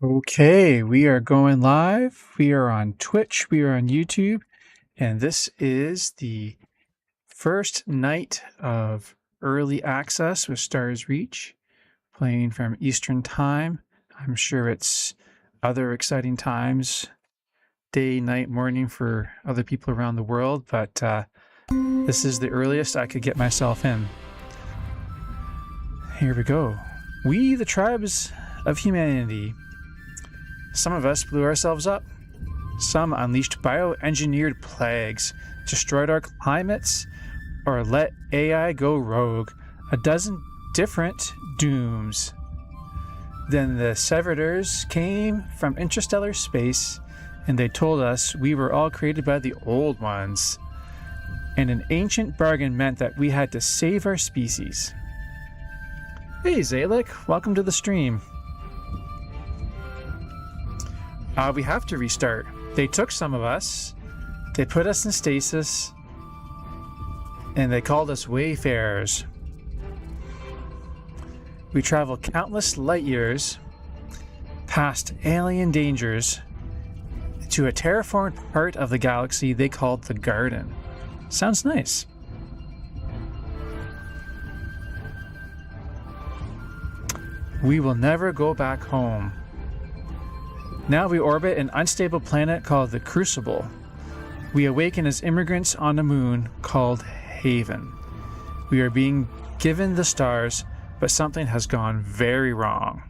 Okay, we are going live. We are on Twitch, we are on YouTube, and this is the first night of early access with Stars Reach, playing from Eastern Time. I'm sure it's other exciting times, day, night, morning for other people around the world, but this is the earliest I could get myself in. Here we go. We, the tribes of humanity. Some of us blew ourselves up. Some unleashed bioengineered plagues, destroyed our climates, or let AI go rogue. A dozen different dooms. Then the servitors came from interstellar space, and they told us we were all created by the old ones. And an ancient bargain meant that we had to save our species. Hey Zalek, welcome to the stream. We have to restart. They took some of us, they put us in stasis, and they called us wayfarers. We traveled countless light years past alien dangers to a terraformed part of the galaxy they called the Garden. Sounds nice. We will never go back home. Now we orbit an unstable planet called the Crucible. We awaken as immigrants on a moon called Haven. We are being given the stars, but something has gone very wrong.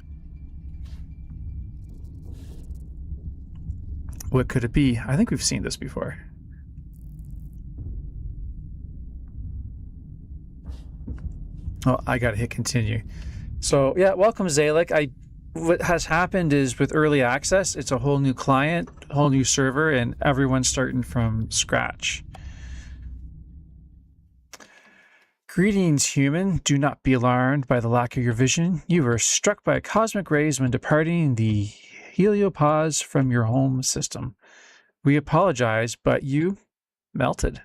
What could it be? I think we've seen this before. Oh, I gotta hit continue. So yeah, welcome Zalek. What has happened is with early access, it's a whole new client, whole new server, and everyone's starting from scratch. Greetings, human. Do not be alarmed by the lack of your vision. You were struck by cosmic rays when departing the heliopause from your home system. We apologize, but you melted.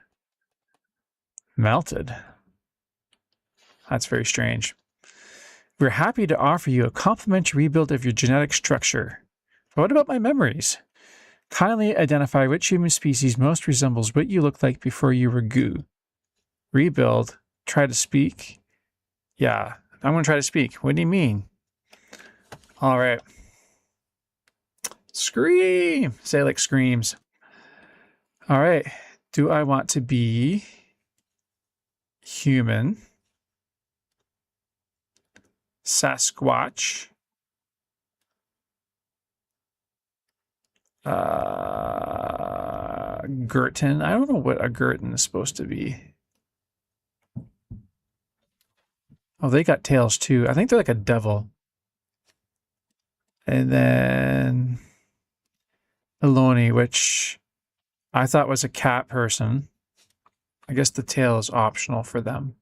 Melted? That's very strange. We're happy to offer you a complimentary rebuild of your genetic structure. But what about my memories? Kindly identify which human species most resembles what you looked like before you were goo. Rebuild. Try to speak. Yeah, I'm going to try to speak. What do you mean? All right. Scream! Say like screams. All right. Do I want to be human? Sasquatch? Gurton? I don't know what a Gurton is supposed to be. Oh, they got tails too. I think they're like a devil. And then Eloni, which I thought was a cat person. I guess the tail is optional for them.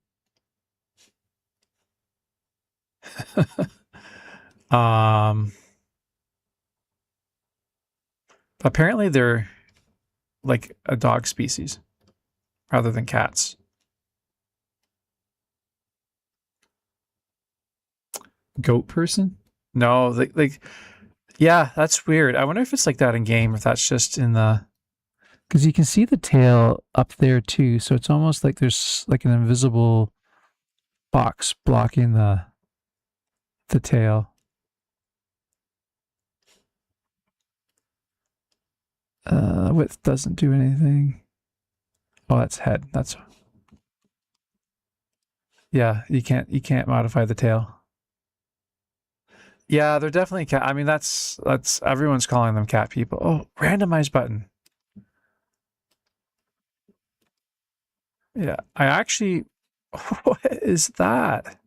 Apparently they're like a dog species rather than cats. Goat person? No, like yeah, that's weird. I wonder if it's like that in game, if that's just in the, because you can see the tail up there too, so it's almost like there's like an invisible box blocking the tail. Width doesn't do anything. Oh, that's head. That's, yeah, you can't modify the tail. Yeah, they're definitely cat. I mean, that's everyone's calling them cat people. Oh, randomize button. Yeah, I actually, what is that?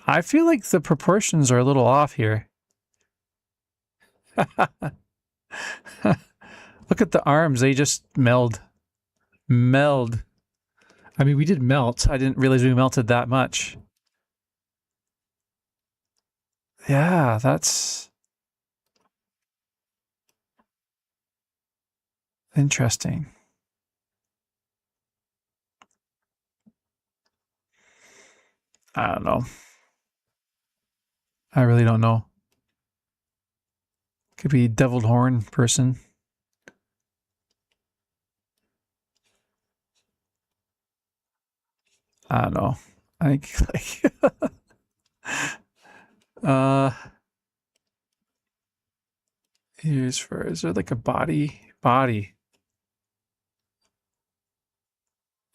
I feel like the proportions are a little off here. Look at the arms, they just meld. Meld. I mean, we did melt. I didn't realize we melted that much. Yeah, that's interesting. I don't know. I really don't know. Could be deviled horn person. I don't know. I think like here's for is there like a body? Body.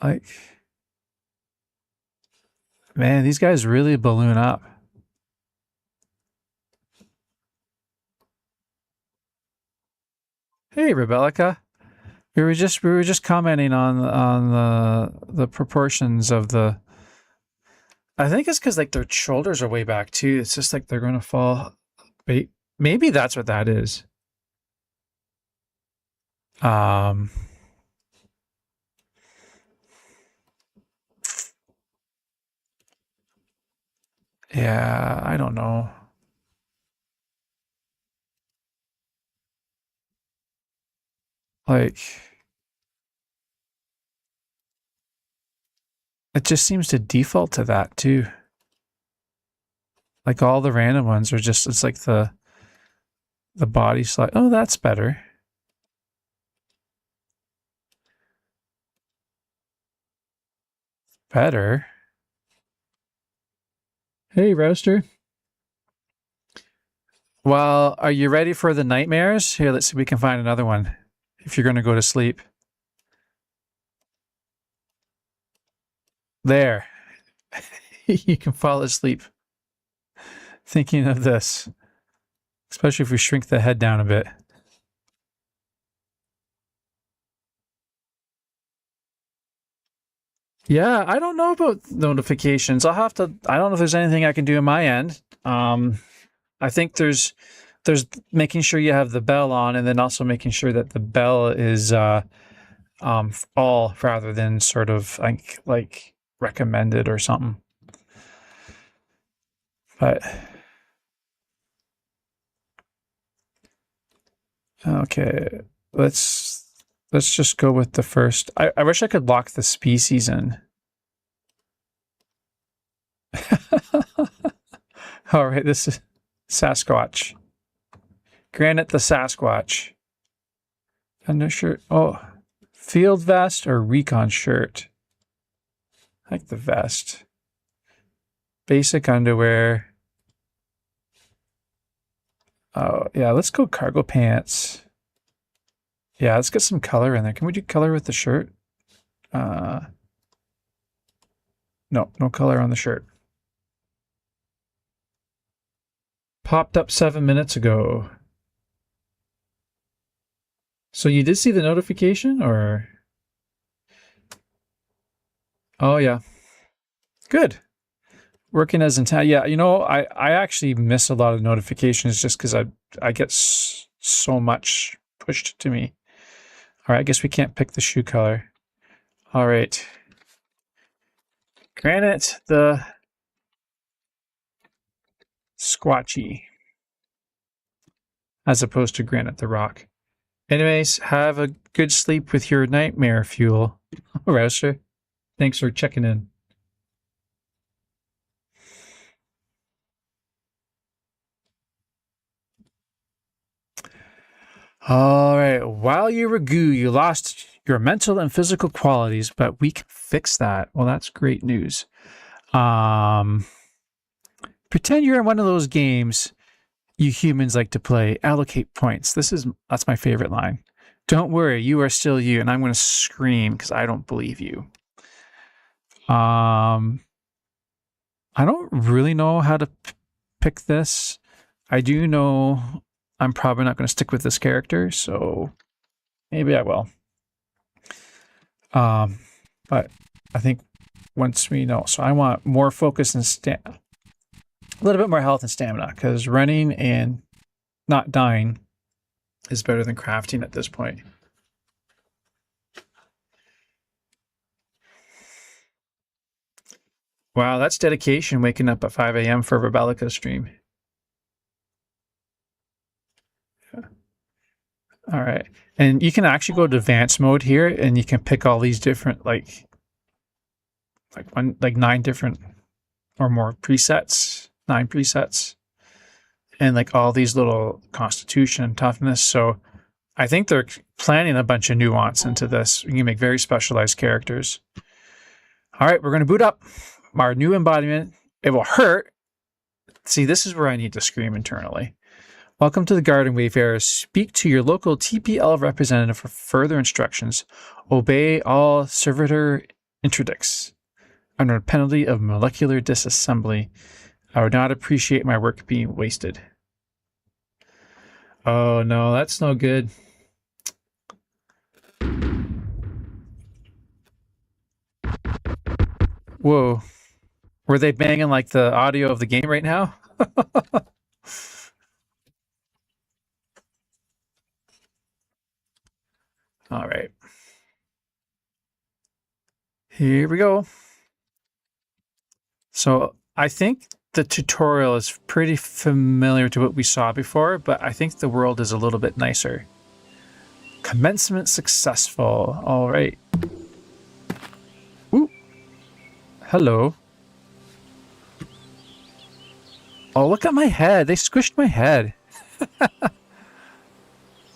Like man, these guys really balloon up. Hey Rebellica. We were just commenting on the proportions of the. I think it's because like their shoulders are way back too. It's just like they're gonna fall. Maybe that's what that is. Yeah, I don't know. Like it just seems to default to that too. Like all the random ones are just it's like the body slide. Oh, that's better. Better. Hey, Roaster. Well, are you ready for the nightmares? Here, let's see if we can find another one. If you're going to go to sleep. There. You can fall asleep thinking of this. Especially if we shrink the head down a bit. Yeah, I don't know about notifications. I don't know if there's anything I can do on my end. I think there's making sure you have the bell on and then also making sure that the bell is all rather than sort of like recommended or something. But okay, let's just go with the first. I wish I could lock the species in. All right, this is Sasquatch. Granite the Sasquatch. Undershirt. Oh, field vest or recon shirt. I like the vest. Basic underwear. Oh, yeah, let's go cargo pants. Yeah, let's get some color in there. Can we do color with the shirt? No, no color on the shirt. Popped up 7 minutes ago. So you did see the notification, or? Oh, yeah. Good. Working as intended. Yeah, you know, I actually miss a lot of notifications just because I get so much pushed to me. All right, I guess we can't pick the shoe color. All right. Granite the Squatchy as opposed to Granite the Rock. Anyways, have a good sleep with your nightmare fuel. Rouster, thanks for checking in. All right. While you were goo, you lost your mental and physical qualities, but we can fix that. Well, that's great news. Pretend you're in one of those games you humans like to play. Allocate points. That's my favorite line. Don't worry, you are still you, and I'm going to scream because I don't believe you. I don't really know how to pick this. I do know I'm probably not going to stick with this character, so maybe I will. But I think once we know, so I want more focus and a little bit more health and stamina, because running and not dying is better than crafting at this point. Wow, that's dedication, waking up at 5 a.m. for Rebellica stream. All right. And you can actually go to advanced mode here and you can pick all these different like 9 different or more presets, 9 presets, and like all these little constitution and toughness. So I think they're planning a bunch of nuance into this. You can make very specialized characters. All right, we're going to boot up our new embodiment. It will hurt. See, this is where I need to scream internally. Welcome to the Garden Wayfarer. Speak to your local TPL representative for further instructions. Obey all servitor interdicts under penalty of molecular disassembly. I would not appreciate my work being wasted. Oh no, that's no good. Whoa. Were they banging like the audio of the game right now? All right. Here we go. So I think the tutorial is pretty familiar to what we saw before, but I think the world is a little bit nicer. Commencement successful. All right. Ooh. Hello. Oh, look at my head. They squished my head.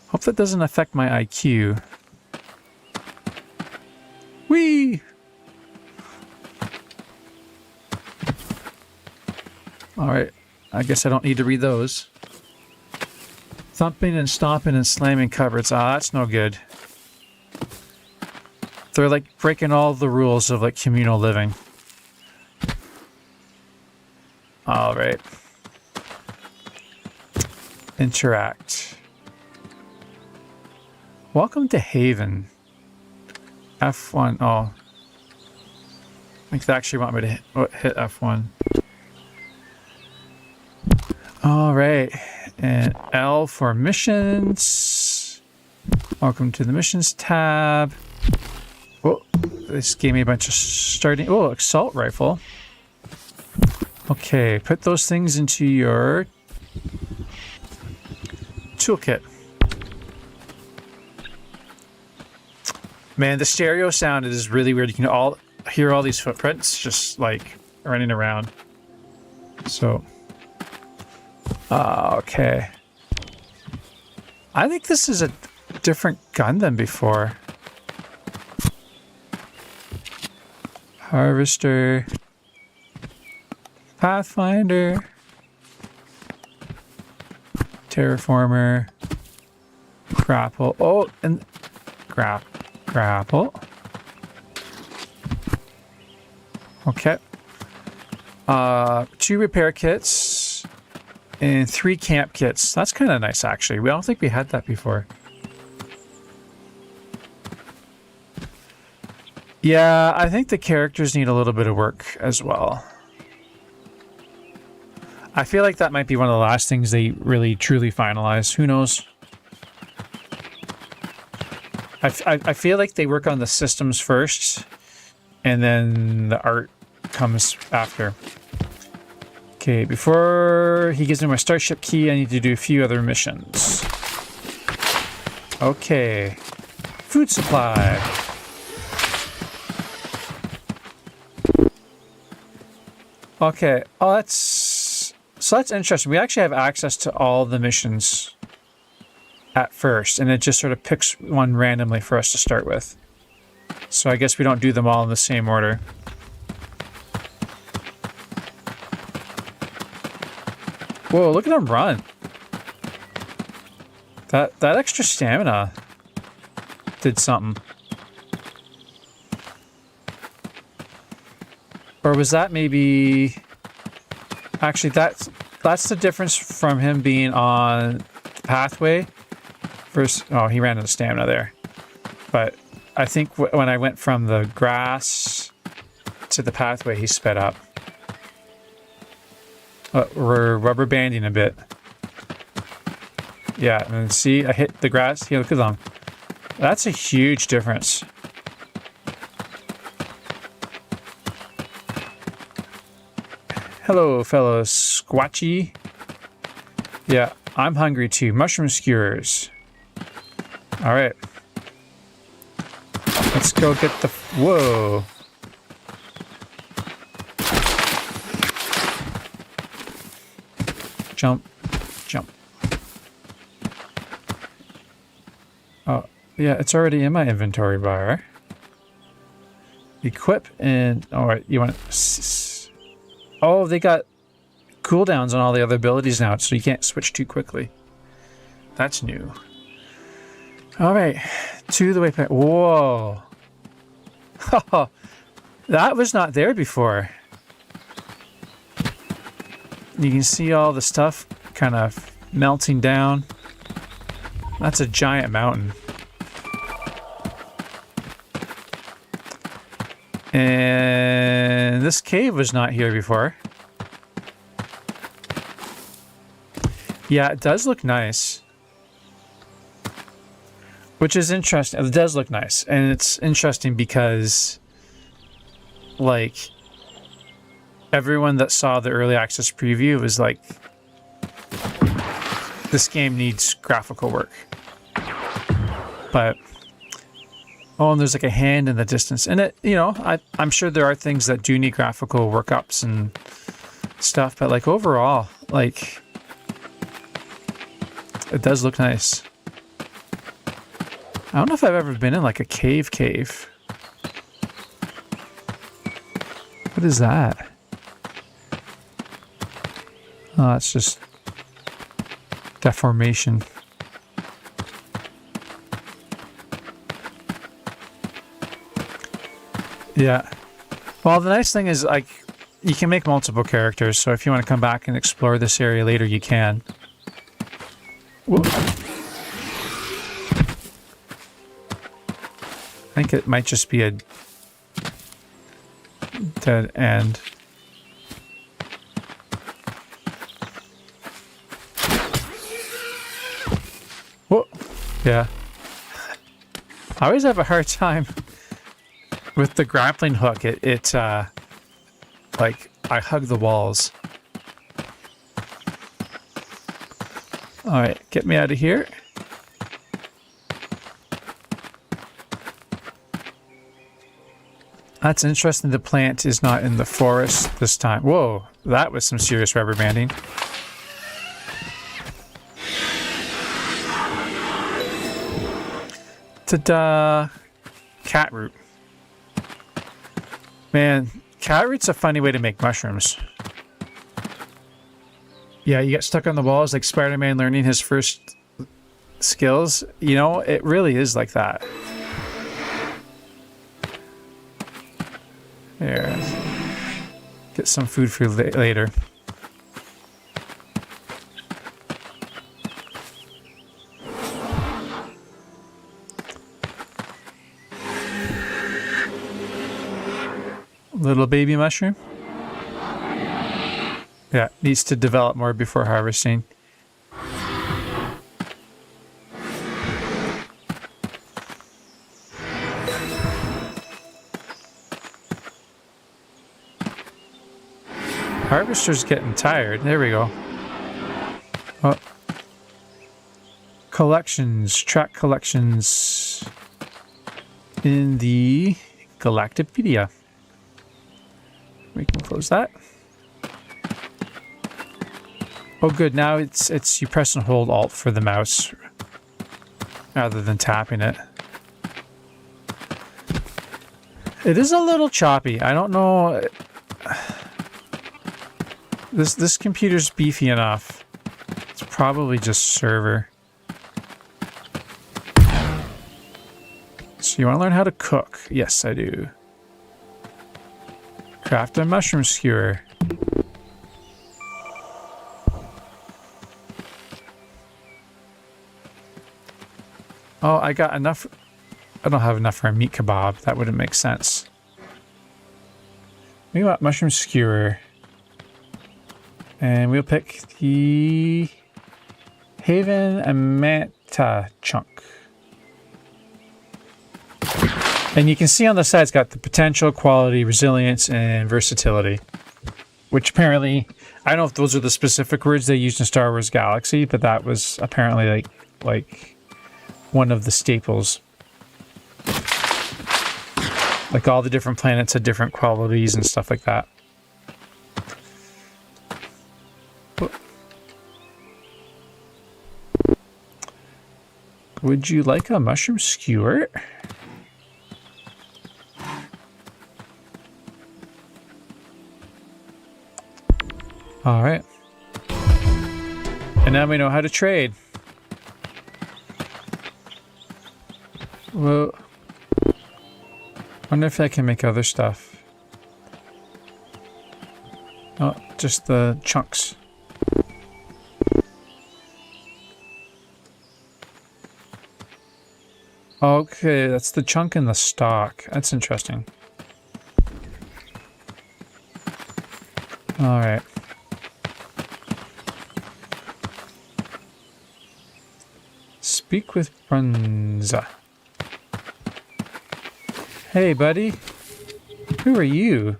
Hope that doesn't affect my IQ. Whee! Alright, I guess I don't need to read those. Thumping and stomping and slamming cupboards. Ah, that's no good. They're like breaking all the rules of like communal living. Alright. Interact. Welcome to Haven. F1. Oh. I think they actually want me to hit F1. Alright. And L for missions. Welcome to the missions tab. Oh, this gave me a bunch of starting. Oh, assault rifle. Okay, put those things into your toolkit. Man, the stereo sound is really weird. You can hear all these footprints just like running around. So, okay. I think this is a different gun than before. Harvester. Pathfinder. Terraformer. Grapple. Oh, and grapple. Okay. 2 repair kits and 3 camp kits. That's kind of nice, actually. I don't think we had that before. Yeah, I think the characters need a little bit of work as well. I feel like that might be one of the last things they really truly finalize. Who knows? I feel like they work on the systems first, and then the art comes after. Okay, before he gives me my starship key, I need to do a few other missions. Okay. Food supply. Okay. Oh, that's interesting. We actually have access to all the missions at first, and it just sort of picks one randomly for us to start with. So I guess we don't do them all in the same order. Whoa, look at him run. That extra stamina did something. Or was that maybe... Actually, that's the difference from him being on the pathway. First, oh, he ran out of stamina there. But I think when I went from the grass to the pathway, he sped up. We're rubber banding a bit. Yeah, and see, I hit the grass. Here, look at them. That's a huge difference. Hello, fellow Squatchy. Yeah, I'm hungry too. Mushroom skewers. All right. Let's go get the... Whoa. Jump. Jump. Oh, yeah, it's already in my inventory bar. Equip and... Alright, you want to... Oh, they got cooldowns on all the other abilities now, so you can't switch too quickly. That's new. Alright, to the waypoint. Whoa. That was not there before. You can see all the stuff kind of melting down. That's a giant mountain. And this cave was not here before. Yeah, it does look nice. Which is interesting. It does look nice. And it's interesting because, like, everyone that saw the early access preview was like, this game needs graphical work. But, oh, and there's like a hand in the distance. And it, you know, I'm sure there are things that do need graphical workups and stuff. But like overall, like, it does look nice. I don't know if I've ever been in like a cave. What is that? Oh, it's just deformation. Yeah. Well, the nice thing is, like, you can make multiple characters, so if you want to come back and explore this area later, you can. Whoop. I think it might just be a dead end. Whoa. Yeah. I always have a hard time with the grappling hook. It like, I hug the walls. Alright, get me out of here. That's interesting. The plant is not in the forest this time. Whoa, that was some serious rubber banding. Ta-da! Cat root. Man, cat root's a funny way to make mushrooms. Yeah, you get stuck on the walls like Spider-Man learning his first skills. You know, it really is like that. There. Get some food for later. Little baby mushroom. Yeah, needs to develop more before harvesting. Harvester's getting tired. There we go. Oh. Collections. Track collections in the Galactopedia. We can close that. Oh good, now it's you press and hold Alt for the mouse rather than tapping it. It is a little choppy. I don't know. This computer's beefy enough. It's probably just server. So you want to learn how to cook? Yes, I do. Craft a mushroom skewer. Oh, I got enough. I don't have enough for a meat kebab. That wouldn't make sense. We got mushroom skewer. And we'll pick the Haven and Manta chunk. And you can see on the side it's got the potential, quality, resilience, and versatility. Which apparently, I don't know if those are the specific words they used in Star Wars Galaxy, but that was apparently like one of the staples. Like all the different planets had different qualities and stuff like that. Would you like a mushroom skewer? All right. And now we know how to trade. Well, wonder if I can make other stuff. Oh, just the chunks. Okay, that's the chunk in the stock. That's interesting. All right. Speak with Brunza. Hey, buddy. Who are you?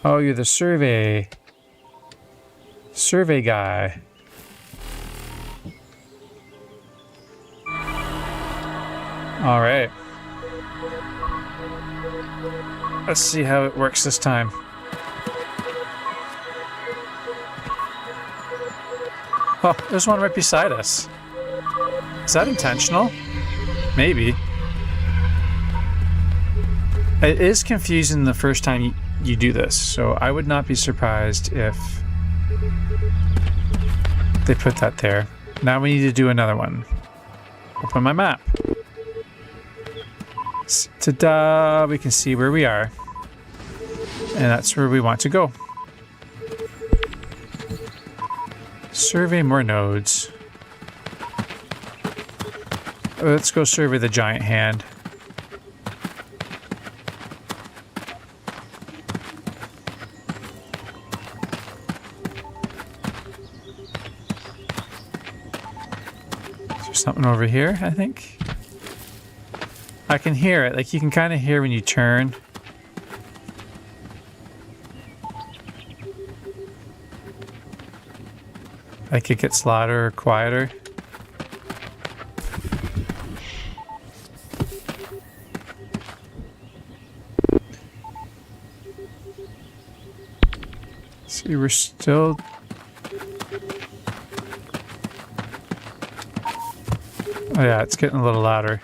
Oh, you're the survey guy. All right. Let's see how it works this time. Oh, there's one right beside us. Is that intentional? Maybe. It is confusing the first time you do this, so I would not be surprised if they put that there. Now we need to do another one. Open my map. Ta-da! We can see where we are. And that's where we want to go. Survey more nodes. Let's go survey the giant hand. Is there something over here, I think? I can hear it. Like, you can kind of hear when you turn. Like it gets louder or quieter. See, we're still... Oh yeah, it's getting a little louder.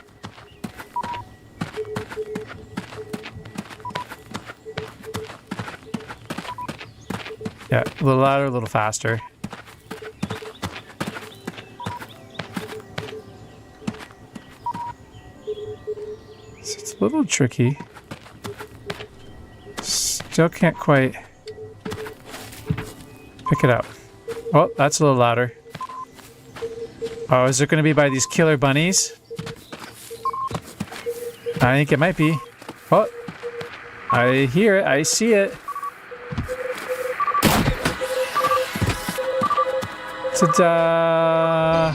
Yeah, a little louder, a little faster. It's a little tricky. Still can't quite pick it up. Oh, that's a little louder. Oh, is it going to be by these killer bunnies? I think it might be. Oh, I hear it. I see it. Ta-da!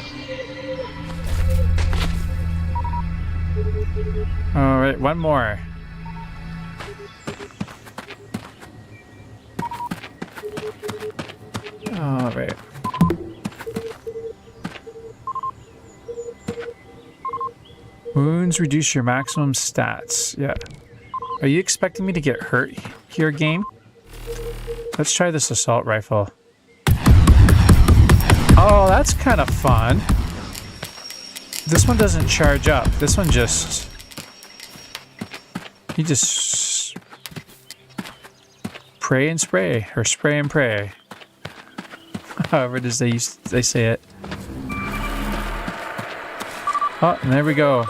All right, one more. All right. Wounds reduce your maximum stats. Yeah. Are you expecting me to get hurt here, game? Let's try this assault rifle. Oh, that's kind of fun. This one doesn't charge up. This one just... You just... pray and spray. Or spray and pray. However it is they say it. Oh, and there we go.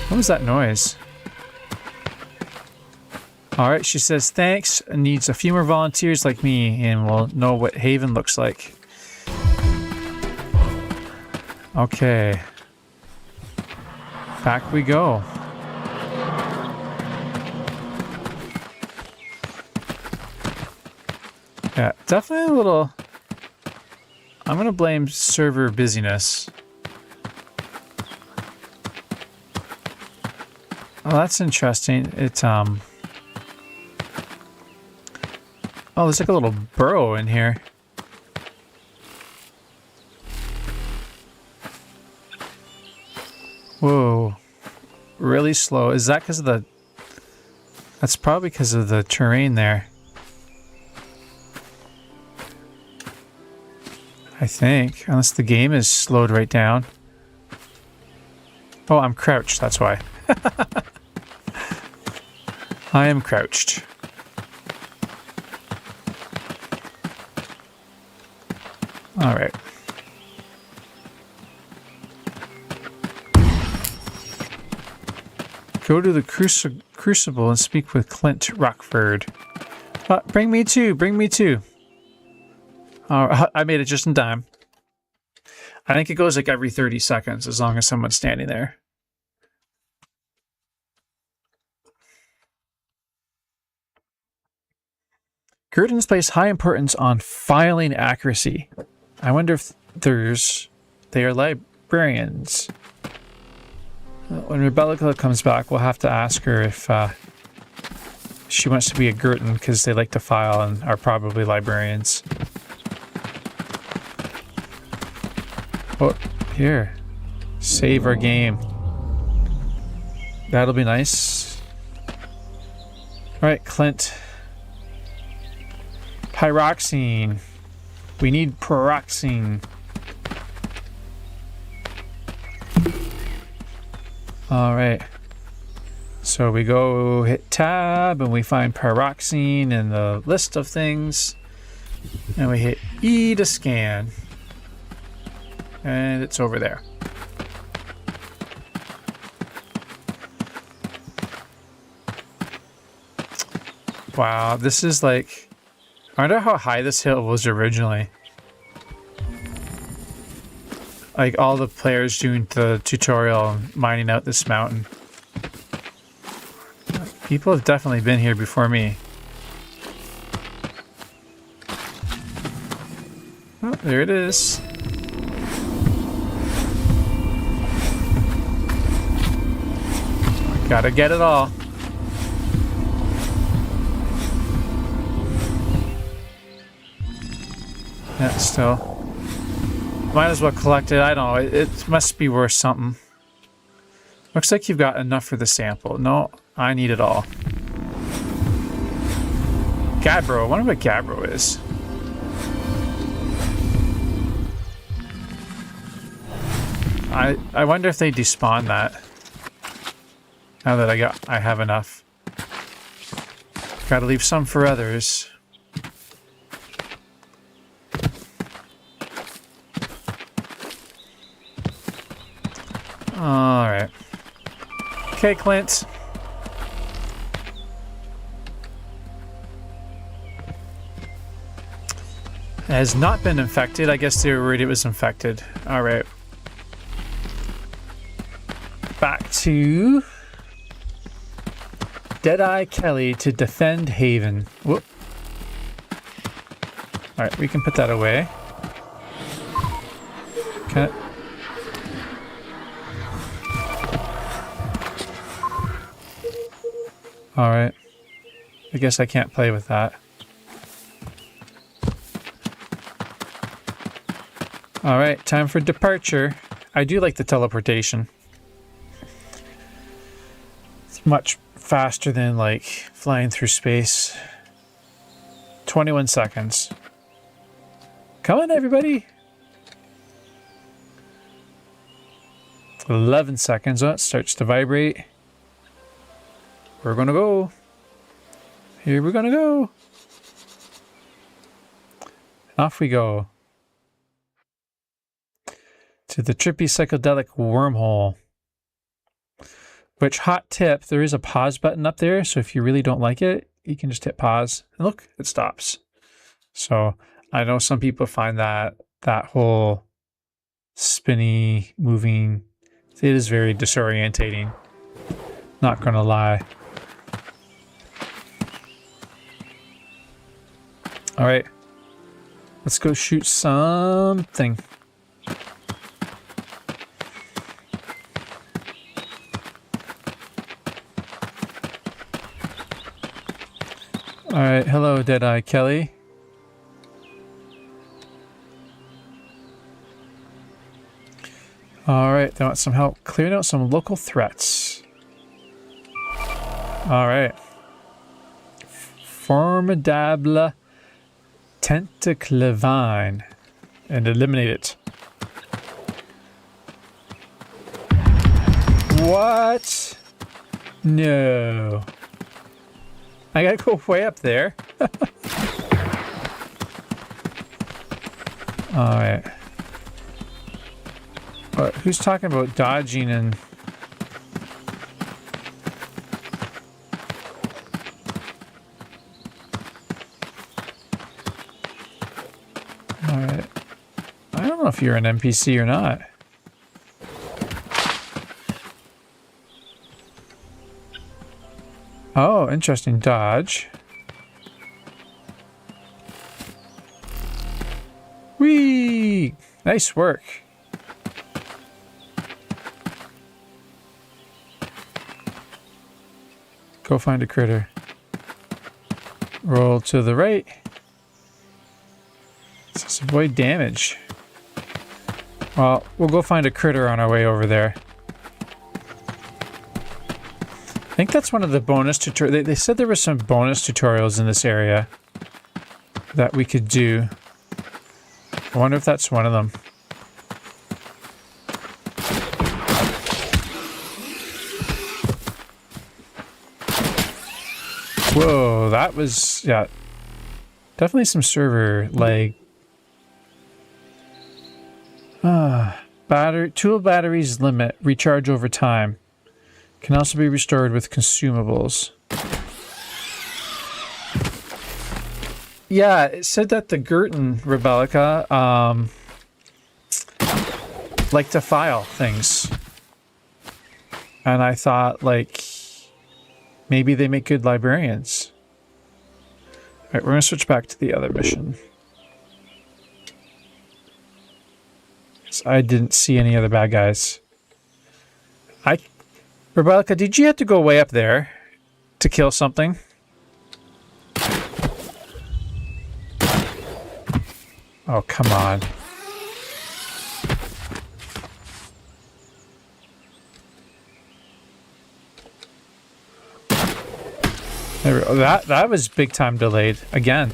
What was that noise? Alright, she says thanks. Needs a few more volunteers like me and we'll know what Haven looks like. Okay. Back we go. Yeah, definitely a little... I'm gonna blame server busyness. Oh, that's interesting. It, oh, there's like a little burrow in here. Whoa. Really slow. Is that because of the... That's probably because of the terrain there. think. Unless the game is slowed right down. Oh, I'm crouched, that's why. I am crouched. Alright. Go to the Crucible and speak with Clint Rockford. Bring me too, bring me too. I made it just in time. I think it goes like every 30 seconds as long as someone's standing there. Gurdons place high importance on filing accuracy. I wonder if they are librarians. When Rebellica comes back, we'll have to ask her if she wants to be a Gurdon, because they like to file and are probably librarians. Oh, here. Save our game. That'll be nice. Alright, Clint. Pyroxene. We need pyroxene. Alright. So we go hit tab and we find pyroxene in the list of things. And we hit E to scan. And it's over there. Wow, this is like... I wonder how high this hill was originally. Like all the players doing the tutorial and mining out this mountain. People have definitely been here before me. Oh, there it is. Gotta get it all. Yeah, still. Might as well collect it. I don't know. It must be worth something. Looks like you've got enough for the sample. No, I need it all. Gabbro. I wonder what Gabbro is. I wonder if they despawn that. Now that I have enough. Gotta leave some for others. Alright. Okay, Clint. It has not been infected. I guess they were worried it was infected. Alright. Back to Deadeye Kelly to defend Haven. Whoop. Alright, we can put that away. Okay. Alright. I guess I can't play with that. Alright, time for departure. I do like the teleportation. It's much faster than, like, flying through space. 21 seconds. Come on, everybody! 11 seconds. Oh, it starts to vibrate. We're gonna go. Here we're gonna go. Off we go. To the trippy psychedelic wormhole. Which, hot tip, there is a pause button up there, so if you really don't like it, you can just hit pause. And look, it stops. So I know some people find that whole spinny, moving, it is very disorientating. Not gonna lie. Alright, let's go shoot something. Alright, hello Deadeye Kelly. Alright, they want some help clearing out some local threats. Alright. Formidable Tentaclevine. and eliminate it. What? No. I gotta go way up there. Alright. Who's talking about dodging and... Alright. I don't know if you're an NPC or not. Oh, interesting. Dodge. Whee! Nice work. Go find a critter. Roll to the right. Let's avoid damage. Well, we'll go find a critter on our way over there. I think that's one of the bonus tutorials. They said there were some bonus tutorials in this area that we could do. I wonder if that's one of them. Whoa, that was, yeah, definitely some server lag. Tool batteries limit, recharge over time. Can also be restored with consumables. Yeah, it said that the Girton Rebellica like to file things. And I thought, like, maybe they make good librarians. Alright, we're going to switch back to the other mission. I didn't see any other bad guys. Rebellica, did you have to go way up there to kill something? Oh, come on. There we go. That was big time delayed again.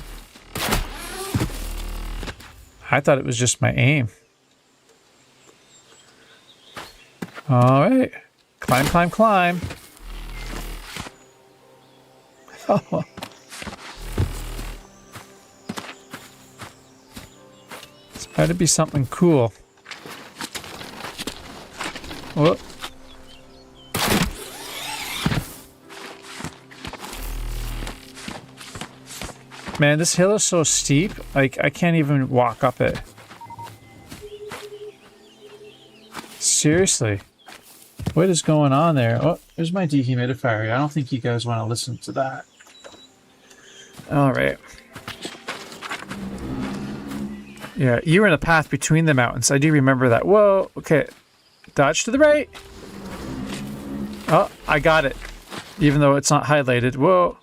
I thought it was just my aim. All right. Climb, climb, climb. Oh. It's got to be something cool. Whoop. Man, this hill is so steep, like, I can't even walk up it. Seriously. What is going on there? Oh, there's my dehumidifier. I don't think you guys want to listen to that. Alright. Yeah, you were in a path between the mountains. I do remember that. Whoa, okay. Dodge to the right. Oh, I got it. Even though it's not highlighted. Whoa.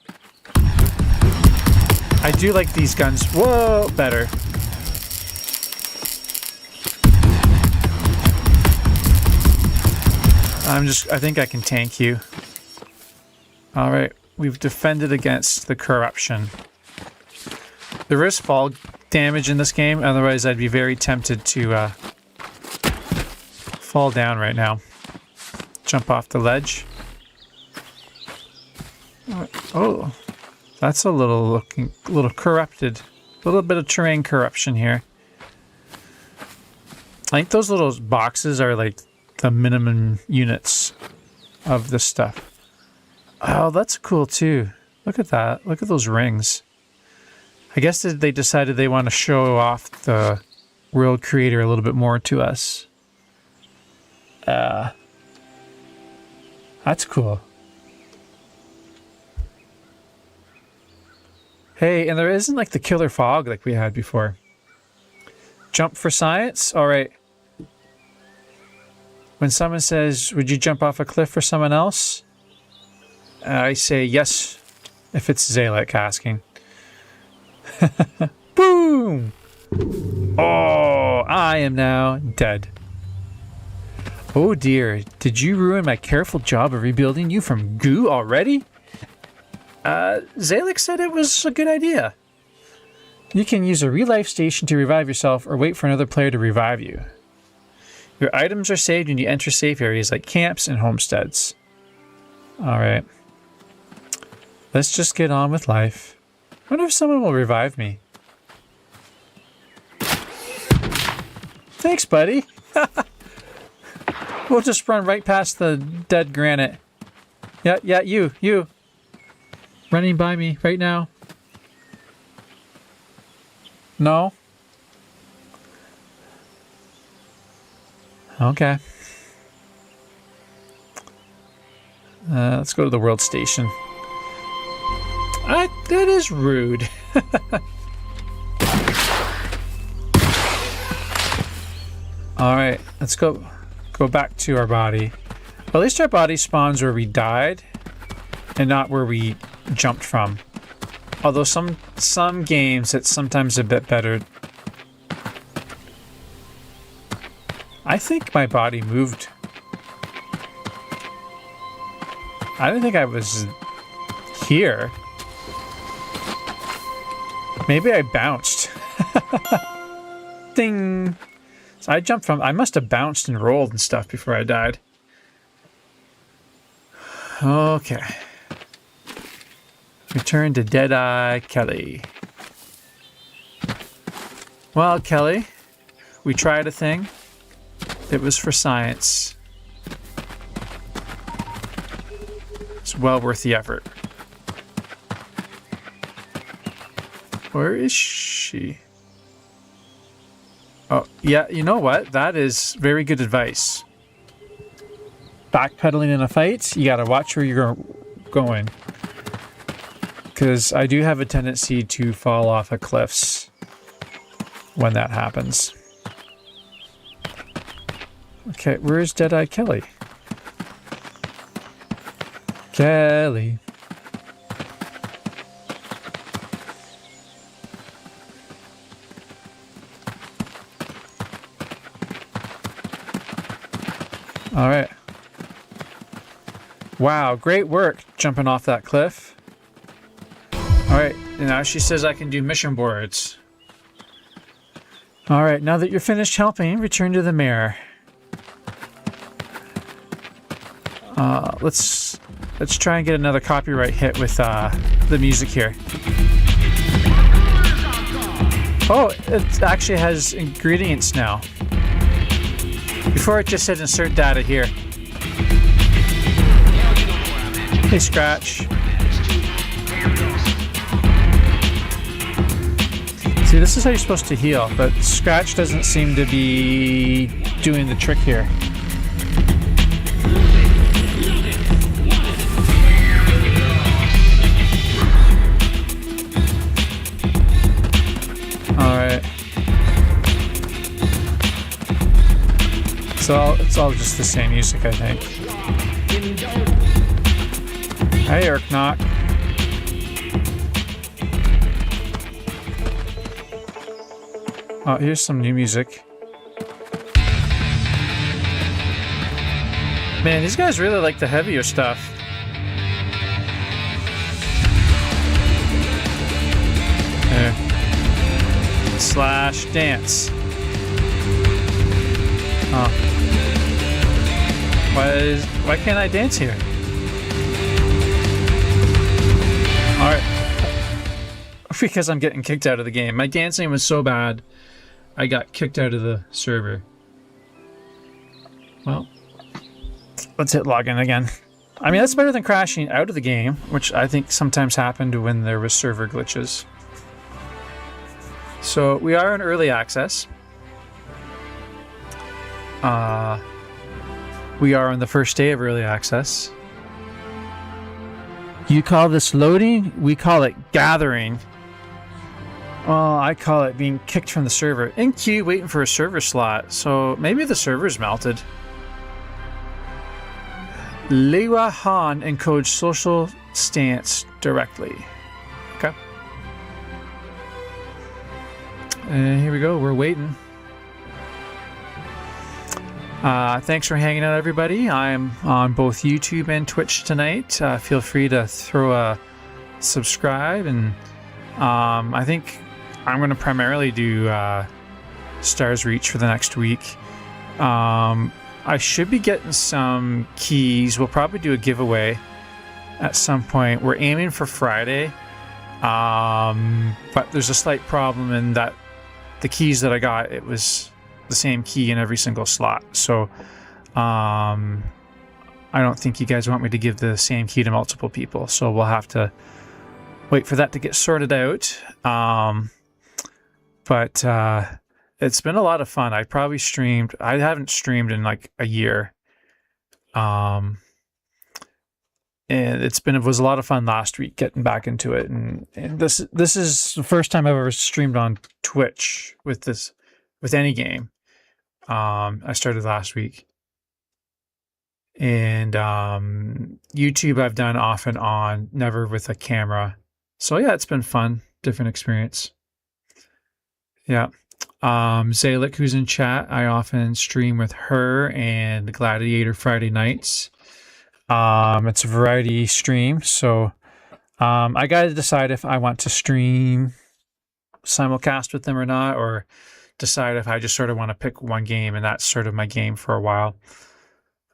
I do like these guns. Whoa, better. I think I can tank you. Alright, we've defended against the corruption. There is fall damage in this game, otherwise I'd be very tempted to fall down right now. Jump off the ledge. Oh, that's a little corrupted. A little bit of terrain corruption here. I think those little boxes are like the minimum units of this stuff. Oh, that's cool too. Look at that. Look at those rings. I guess they decided they want to show off the world creator a little bit more to us. That's cool. Hey, and there isn't like the killer fog like we had before. Jump for science? All right. When someone says, would you jump off a cliff for someone else? I say yes, if it's Zalek asking. Boom! Oh, I am now dead. Oh dear, did you ruin my careful job of rebuilding you from goo already? Zalek said it was a good idea. You can use a relife station to revive yourself or wait for another player to revive you. Your items are saved when you enter safe areas like camps and homesteads. Alright. Let's just get on with life. I wonder if someone will revive me. Thanks, buddy. We'll just run right past the dead granite. Yeah, you. Running by me right now. No? Okay. Let's go to the world station. That is rude. Alright, let's go back to our body. At least our body spawns where we died and not where we jumped from. Although some games it's sometimes a bit better. I think my body moved. I didn't think I was here. Maybe I bounced. Ding! So I must have bounced and rolled and stuff before I died. Okay. Return to Deadeye Kelly. Well, Kelly, we tried a thing. It was for science. It's well worth the effort. Where is she? Oh, yeah, you know what? That is very good advice. Backpedaling in a fight, you gotta watch where you're going. Because I do have a tendency to fall off of cliffs when that happens. Okay, where's Deadeye Kelly? Kelly. All right. Wow, great work jumping off that cliff. All right, now she says I can do mission boards. All right, now that you're finished helping, return to the mirror. Let's try and get another copyright hit with the music here. Oh, it actually has ingredients now. Before it just said insert data here. Hey, Scratch. See, this is how you're supposed to heal, but Scratch doesn't seem to be doing the trick here. Alright. So it's all just the same music, I think. Hey, Urknock. Oh, here's some new music. Man, these guys really like the heavier stuff. There. Slash dance. Oh. Why can't I dance here? Alright. Because I'm getting kicked out of the game. My dancing was so bad, I got kicked out of the server. Well, let's hit login again. I mean, that's better than crashing out of the game, which I think sometimes happened when there was server glitches. So we are in early access. We are on the first day of early access. You call this loading? We call it gathering. Well, I call it being kicked from the server. In queue, waiting for a server slot. So maybe the server's melted. Lewa Han encodes social stance directly. Okay. And here we go. We're waiting. Thanks for hanging out, everybody. I'm on both YouTube and Twitch tonight. Feel free to throw a subscribe, and I think I'm going to primarily do Stars Reach for the next week. I should be getting some keys. We'll probably do a giveaway at some point. We're aiming for Friday, but there's a slight problem in that the keys that I got, it was the same key in every single slot. So I don't think you guys want me to give the same key to multiple people. So we'll have to wait for that to get sorted out. But it's been a lot of fun. I haven't streamed in like a year. And it was a lot of fun last week getting back into it. And this is the first time I've ever streamed on Twitch with any game. I started last week. And YouTube I've done off and on, never with a camera. So yeah, it's been fun, different experience. Yeah. Zalik, who's in chat, I often stream with her and Gladiator Friday nights. It's a variety stream, so I gotta decide if I want to stream simulcast with them or not, or decide if I just sort of want to pick one game, and that's sort of my game for a while.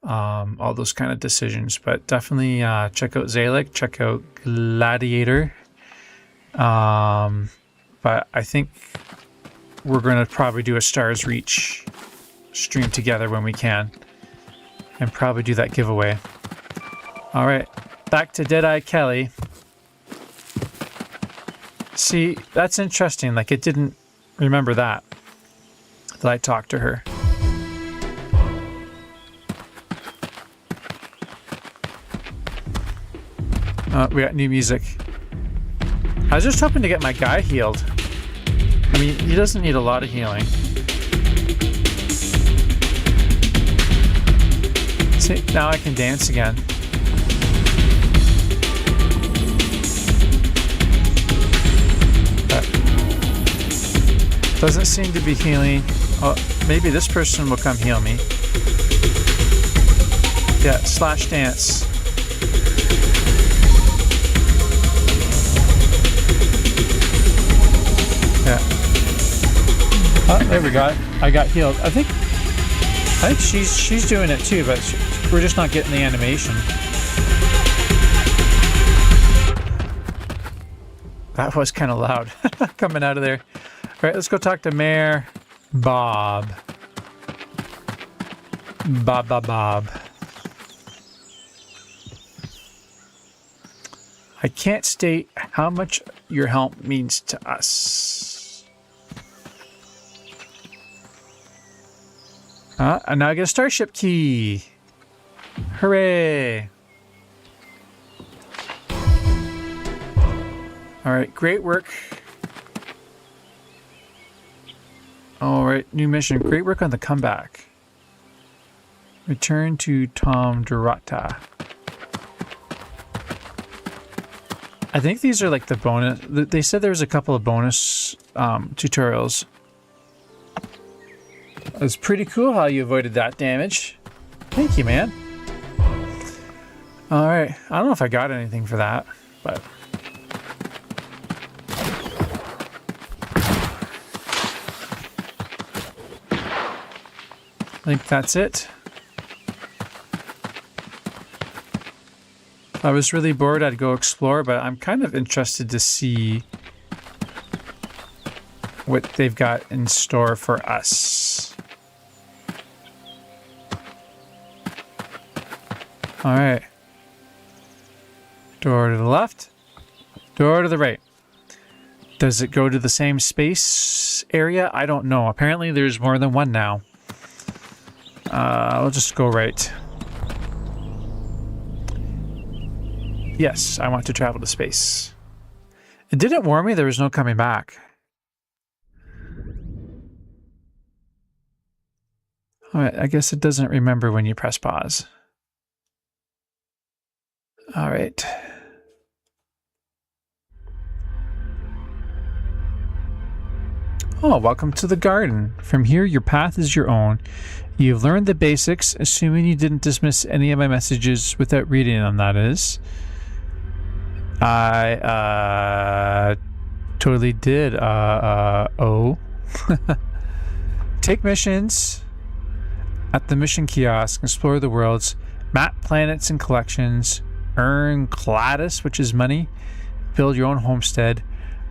All those kind of decisions, but definitely check out Zalik, check out Gladiator. But I think we're going to probably do a Stars Reach stream together when we can, and probably do that giveaway. All right, back to Deadeye Kelly. See, that's interesting. Like, it didn't remember that I talked to her. We got new music. I was just hoping to get my guy healed. I mean, he doesn't need a lot of healing. See, now I can dance again. Doesn't seem to be healing. Oh, maybe this person will come heal me. Yeah, slash dance. Yeah. Oh, there we go. I got healed. I think she's doing it too, but we're just not getting the animation. That was kind of loud coming out of there. All right, let's go talk to Mayor Bob. Bob. I can't state how much your help means to us. And now I get a starship key. Hooray! All right, great work. All right, new mission. Great work on the comeback. Return to Tom Dorata. I think these are like the bonus. They said there was a couple of bonus tutorials. It was pretty cool how you avoided that damage. Thank you, man. All right. I don't know if I got anything for that, but... I think that's it. If I was really bored, I'd go explore, but I'm kind of interested to see what they've got in store for us. All right. Door to the left. Door to the right. Does it go to the same space area? I don't know. Apparently there's more than one now. I'll just go right. Yes, I want to travel to space. It didn't warn me there was no coming back. Alright, I guess it doesn't remember when you press pause. Alright. Oh, welcome to the garden. From here, your path is your own. You've learned the basics, assuming you didn't dismiss any of my messages without reading them, that is. I Totally did. Oh. Take missions at the mission kiosk, explore the worlds, map planets and collections, earn Cladis, which is money, build your own homestead,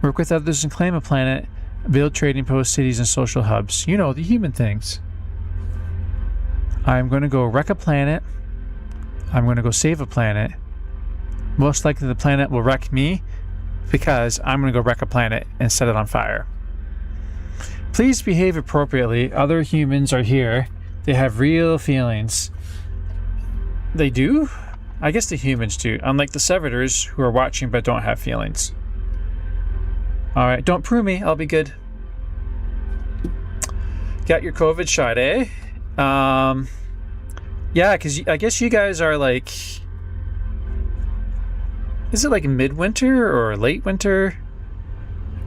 work with others and claim a planet, build trading posts, cities, and social hubs. You know, the human things. I'm going to go wreck a planet. I'm going to go save a planet. Most likely the planet will wreck me because I'm going to go wreck a planet and set it on fire. Please behave appropriately. Other humans are here. They have real feelings. They do? I guess the humans do, unlike the servitors who are watching but don't have feelings. Alright, don't prue me. I'll be good. Got your COVID shot, eh? Yeah, because I guess you guys are like... Is it like midwinter or late winter?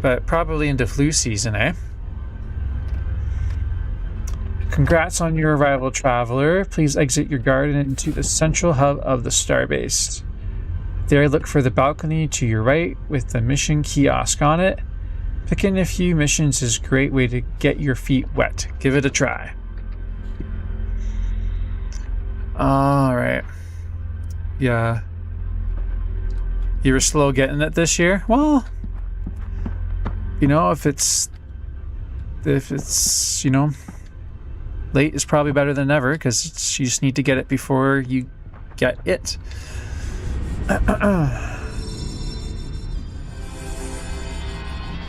But probably into flu season, eh? Congrats on your arrival, traveler. Please exit your garden into the central hub of the starbase. There, look for the balcony to your right with the mission kiosk on it. Picking a few missions is a great way to get your feet wet. Give it a try. Alright. Yeah. You were slow getting it this year? Well, you know, if it's, you know, late is probably better than never, because you just need to get it before you get it.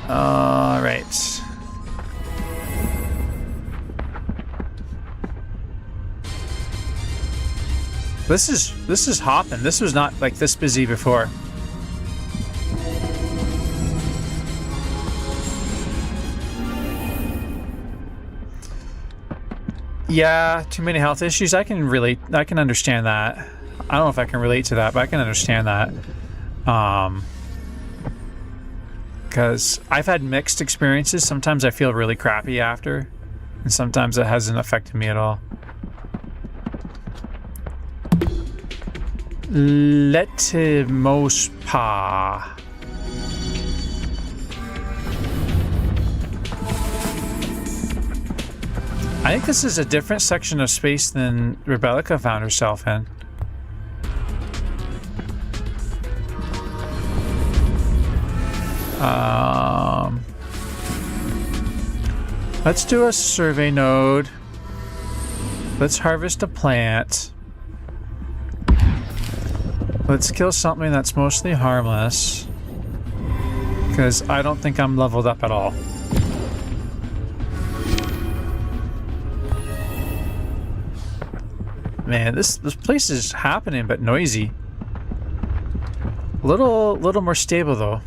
All right. This is hopping. This was not like this busy before. Yeah, too many health issues. I can relate. I can understand that. I don't know if I can relate to that, but I can understand that. Because I've had mixed experiences. Sometimes I feel really crappy after, and sometimes it hasn't affected me at all. Letmospa. I think this is a different section of space than Rebellica found herself in. Let's do a survey node. Let's harvest a plant. Let's kill something that's mostly harmless. Because I don't think I'm leveled up at all. Man, this place is happening but noisy. Little more stable though.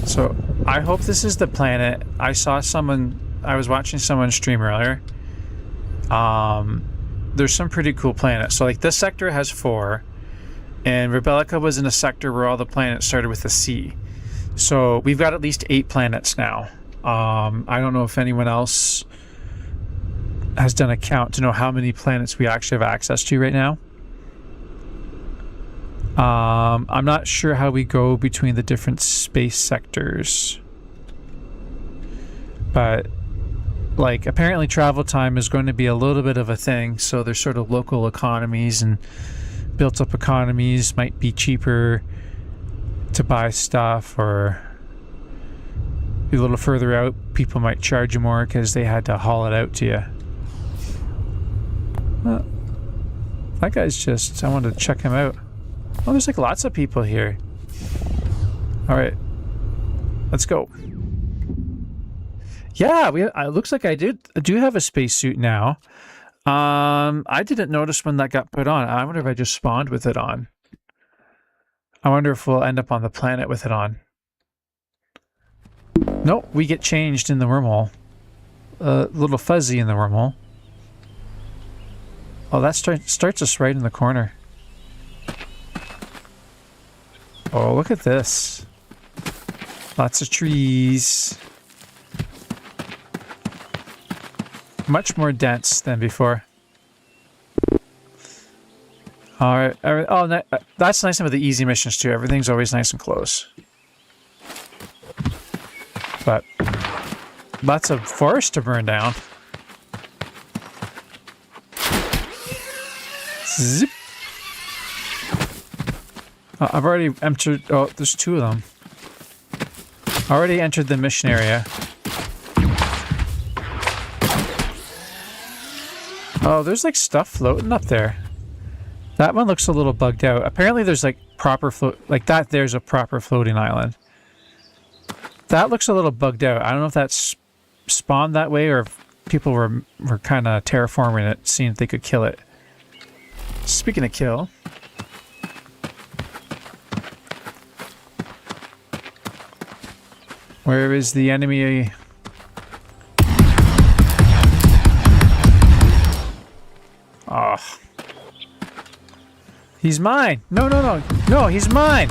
So I hope this is the planet. I was watching someone stream earlier. There's some pretty cool planets. So like this sector has 4, and Rebellica was in a sector where all the planets started with a C. So we've got at least 8 planets now. I don't know if anyone else has done a count to know how many planets we actually have access to right now. I'm not sure how we go between the different space sectors, but like apparently travel time is going to be a little bit of a thing, so there's sort of local economies, and built up economies might be cheaper to buy stuff, or a little further out people might charge you more because they had to haul it out to you. That guy's just... I wanted to check him out. Oh, there's like lots of people here. Alright. Let's go. Yeah, it looks like I do have a spacesuit now. I didn't notice when that got put on. I wonder if I just spawned with it on. I wonder if we'll end up on the planet with it on. Nope, we get changed in the wormhole. A little fuzzy in the wormhole. Oh, that starts us right in the corner. Oh, look at this. Lots of trees. Much more dense than before. All right. Oh, that's nice about the easy missions too. Everything's always nice and close. But lots of forest to burn down. Zip. I've already entered. Oh, there's two of them. Already entered the mission area. Oh, there's like stuff floating up there. That one looks a little bugged out. Apparently there's like proper float, like that there's a proper floating island. That looks a little bugged out. I don't know if that's spawned that way or if people were kind of terraforming it, seeing if they could kill it. Speaking of kill. Where is the enemy? Oh. He's mine! No, no, no! No, he's mine!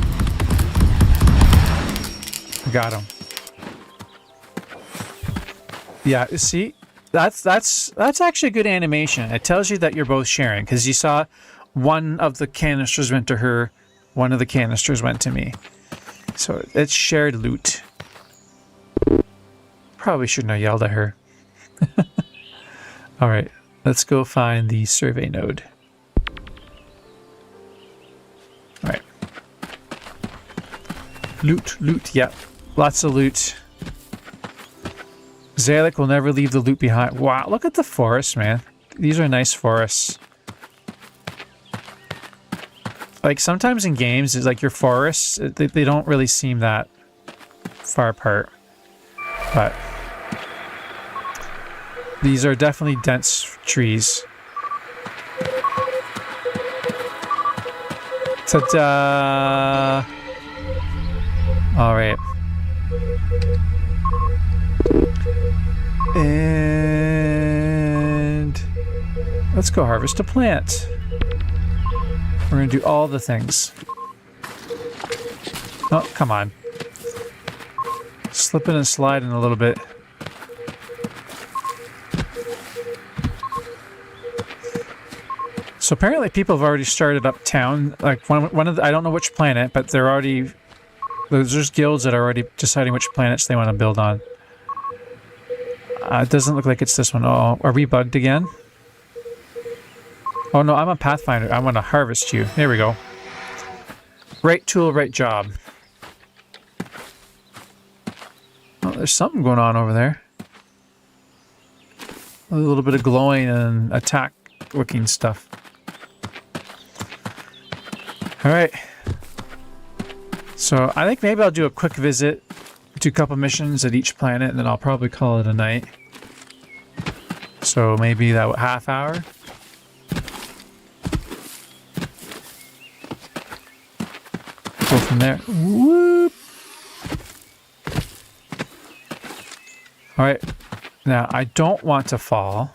Got him. Yeah, see? That's actually good animation. It tells you that you're both sharing, because you saw one of the canisters went to her, one of the canisters went to me. So it's shared loot. Probably shouldn't have yelled at her. Alright, let's go find the survey node. Alright. Loot, yep. Lots of loot. Zalek will never leave the loot behind. Wow, look at the forest, man. These are nice forests. Like, sometimes in games, it's like your forests, they don't really seem that far apart. But these are definitely dense trees. Ta-da! Alright. And let's go harvest a plant. We're gonna do all the things. Oh, come on. Slipping and sliding a little bit. So apparently people have already started uptown. Like one of the, I don't know which planet, but they're already, there's guilds that are already deciding which planets they want to build on. It doesn't look like it's this one. Oh, are we bugged again? Oh no, I'm a Pathfinder. I want to harvest you. There we go. Right tool, right job. Oh, there's something going on over there. A little bit of glowing and attack looking stuff. Alright. So I think maybe I'll do a quick visit, do a couple missions at each planet, and then I'll probably call it a night. So maybe that half hour. Go from there. Whoop! Alright. Now, I don't want to fall.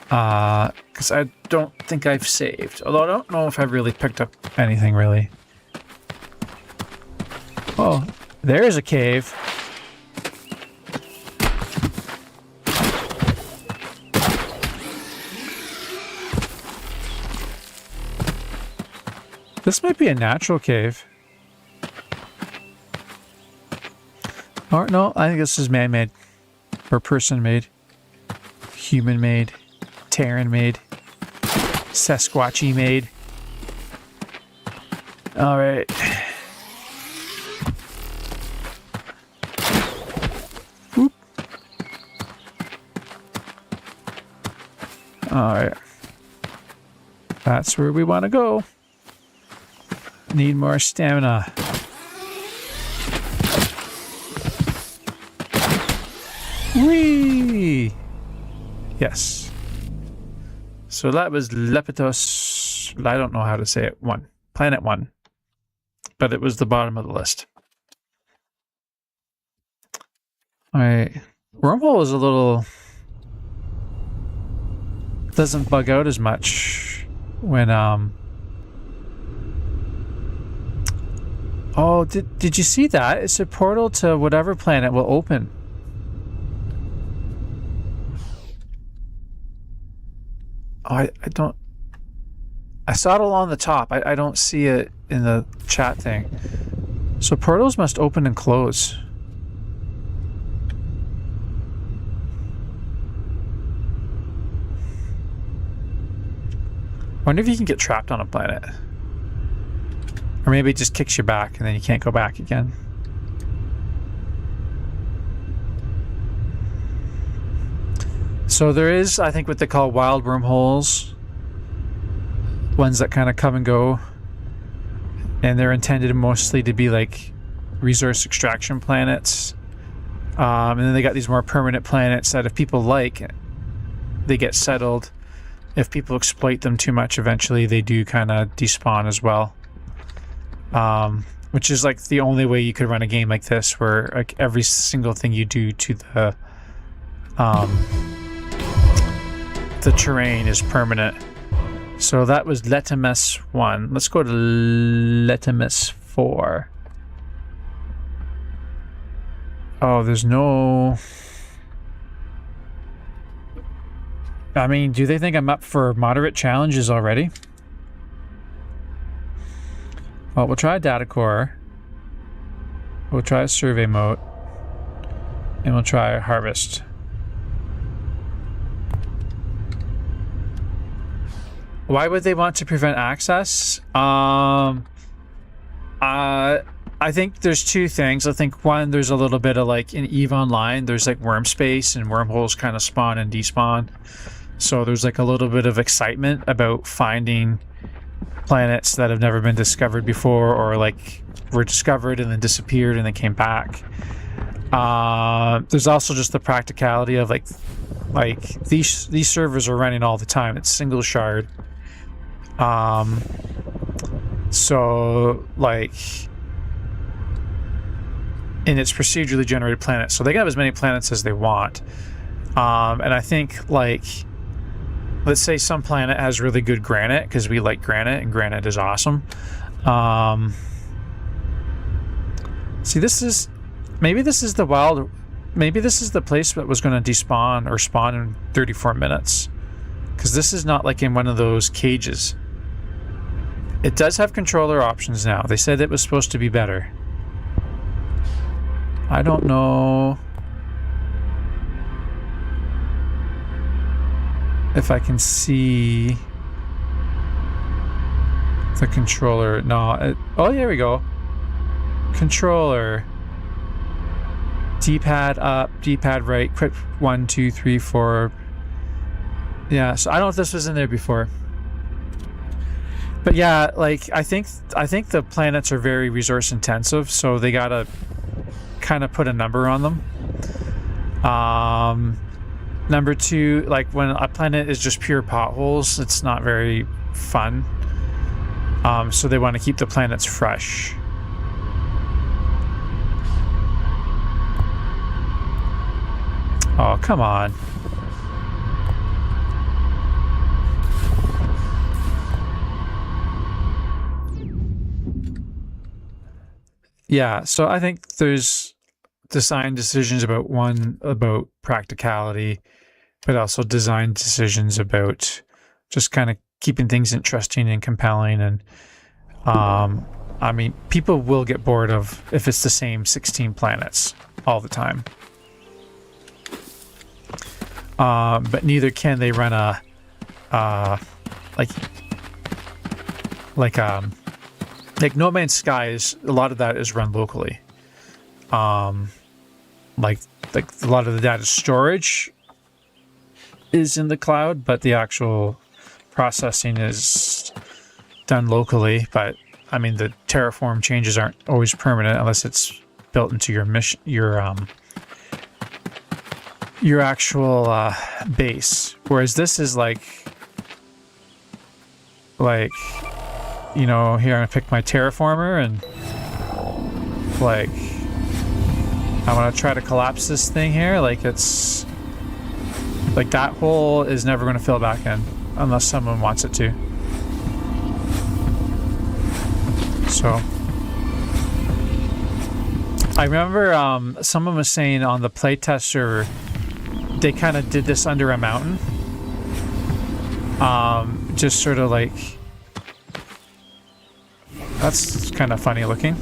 Because I don't think I've saved. Although I don't know if I've really picked up anything, really. Oh, there's a cave. This might be a natural cave. Or no, I think this is man-made. Or person-made. Human-made. Terran-made. Sasquatchy-made. Alright. Whoop. Alright. That's where we want to go. Need more stamina. Whee! Yes. So that was Lepitos. I don't know how to say it. Planet 1. But it was the bottom of the list. Alright. Wormhole is a little... doesn't bug out as much when, Oh, did you see that? It's a portal to whatever planet will open. Oh, I don't... I saw it along the top. I don't see it in the chat thing. So portals must open and close. I wonder if you can get trapped on a planet. Or maybe it just kicks you back and then you can't go back again. So there is, I think, what they call wild wormholes. Ones that kind of come and go. And they're intended mostly to be like resource extraction planets. And then they got these more permanent planets that if people like, they get settled. If people exploit them too much, eventually they do kind of despawn as well. Which is like the only way you could run a game like this, where like every single thing you do to the terrain is permanent. So that was Letimus 1. Let's go to Letimus 4. Oh, there's no... I mean, do they think I'm up for moderate challenges already? Well, we'll try a data core. We'll try a survey mode. And we'll try a harvest. Why would they want to prevent access? I think there's two things. I think one, there's a little bit of like in EVE Online, there's like worm space and wormholes kind of spawn and despawn. So there's like a little bit of excitement about finding planets that have never been discovered before, or like were discovered and then disappeared and then came back. There's also just the practicality of like these servers are running all the time. It's single shard. So like, and it's procedurally generated planets, so they can have as many planets as they want. And I think like, let's say some planet has really good granite, because we like granite and granite is awesome. See, maybe this is the wild, maybe this is the place that was going to despawn or spawn in 34 minutes, because this is not like in one of those cages. It does have controller options now. They said it was supposed to be better. I don't know if I can see the controller. No, oh, there we go. Controller. D-pad up, D-pad right, quick 1, 2, 3, 4. Yeah, so I don't know if this was in there before. But yeah, like I think the planets are very resource intensive, so they gotta kind of put a number on them. Number two, like when a planet is just pure potholes, it's not very fun. So they want to keep the planets fresh. Oh, come on. Yeah, so I think there's design decisions about practicality, but also design decisions about just kind of keeping things interesting and compelling. And I mean, people will get bored of if it's the same 16 planets all the time. But neither can they run a like No Man's Sky is, a lot of that is run locally. Like a lot of the data storage is in the cloud, but the actual processing is done locally. But I mean, the terraform changes aren't always permanent unless it's built into your mission, your actual base. Whereas this is like, you know, here I'm gonna pick my terraformer and like I'm gonna try to collapse this thing here. Like it's like that hole is never gonna fill back in unless someone wants it to. So I remember someone was saying on the playtest server they kind of did this under a mountain. Just sort of like, that's kind of funny looking.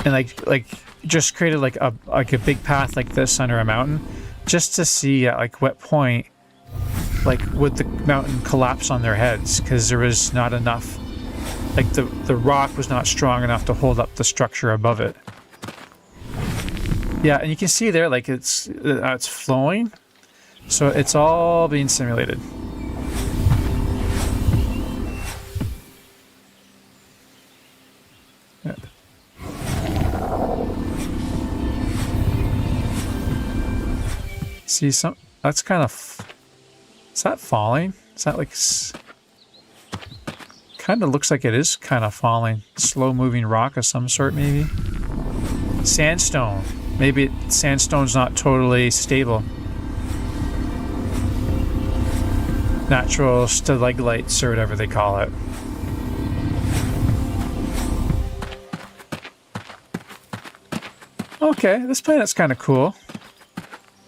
And like just created like a big path like this under a mountain, just to see at like what point like would the mountain collapse on their heads, because there was not enough, like the rock was not strong enough to hold up the structure above it. Yeah, and you can see there like it's flowing, so it's all being simulated. Yeah. See, that's kind of, is that falling? Is that like, kind of looks like it is kind of falling. Slow moving rock of some sort, maybe. Sandstone. Maybe sandstone's not totally stable. Natural stalagmites or whatever they call it. Okay, this planet's kind of cool.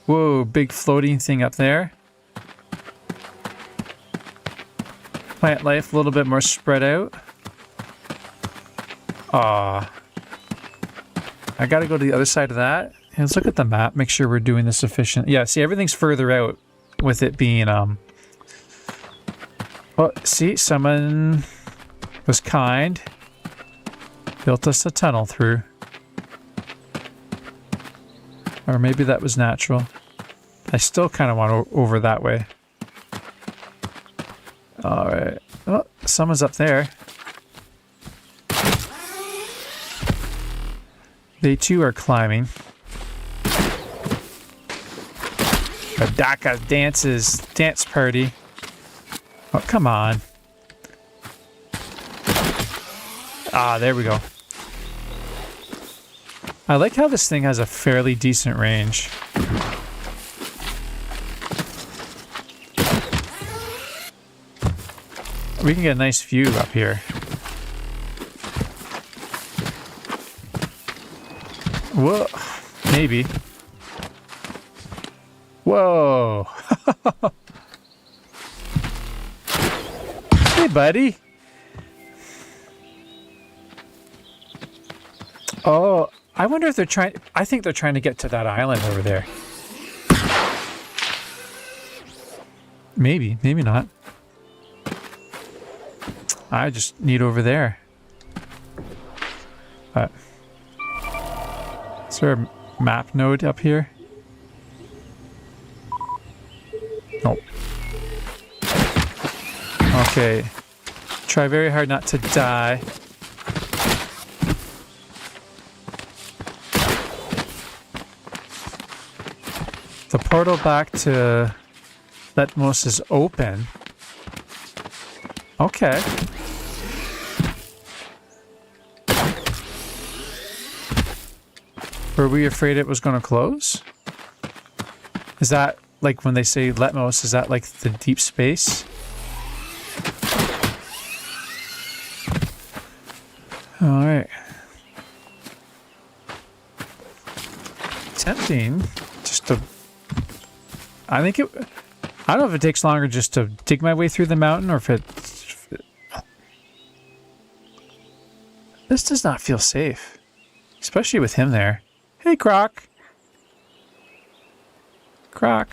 Whoa, big floating thing up there. Plant life a little bit more spread out. Aw. I gotta go to the other side of that. Yeah, let's look at the map, make sure we're doing this efficient. Yeah, see, everything's further out with it being, oh, see, someone was kind. Built us a tunnel through. Or maybe that was natural. I still kind of want to over that way. Alright. Oh, someone's up there. They too are climbing. A Daka dance party. Oh, come on. Ah, there we go. I like how this thing has a fairly decent range. We can get a nice view up here. Whoa, maybe. Whoa. Hey, buddy. Oh, I wonder if they're trying... I think they're trying to get to that island over there. Maybe, maybe not. I just need over there. Is there a map node up here? Nope. Okay. Try very hard not to die. The portal back to Letmos is open. Okay. Were we afraid it was going to close? Is that like when they say Letmos, is that like the deep space? Alright. Tempting just to... I think it... I don't know if it takes longer just to dig my way through the mountain or if it... This does not feel safe. Especially with him there. Hey, Croc. Croc.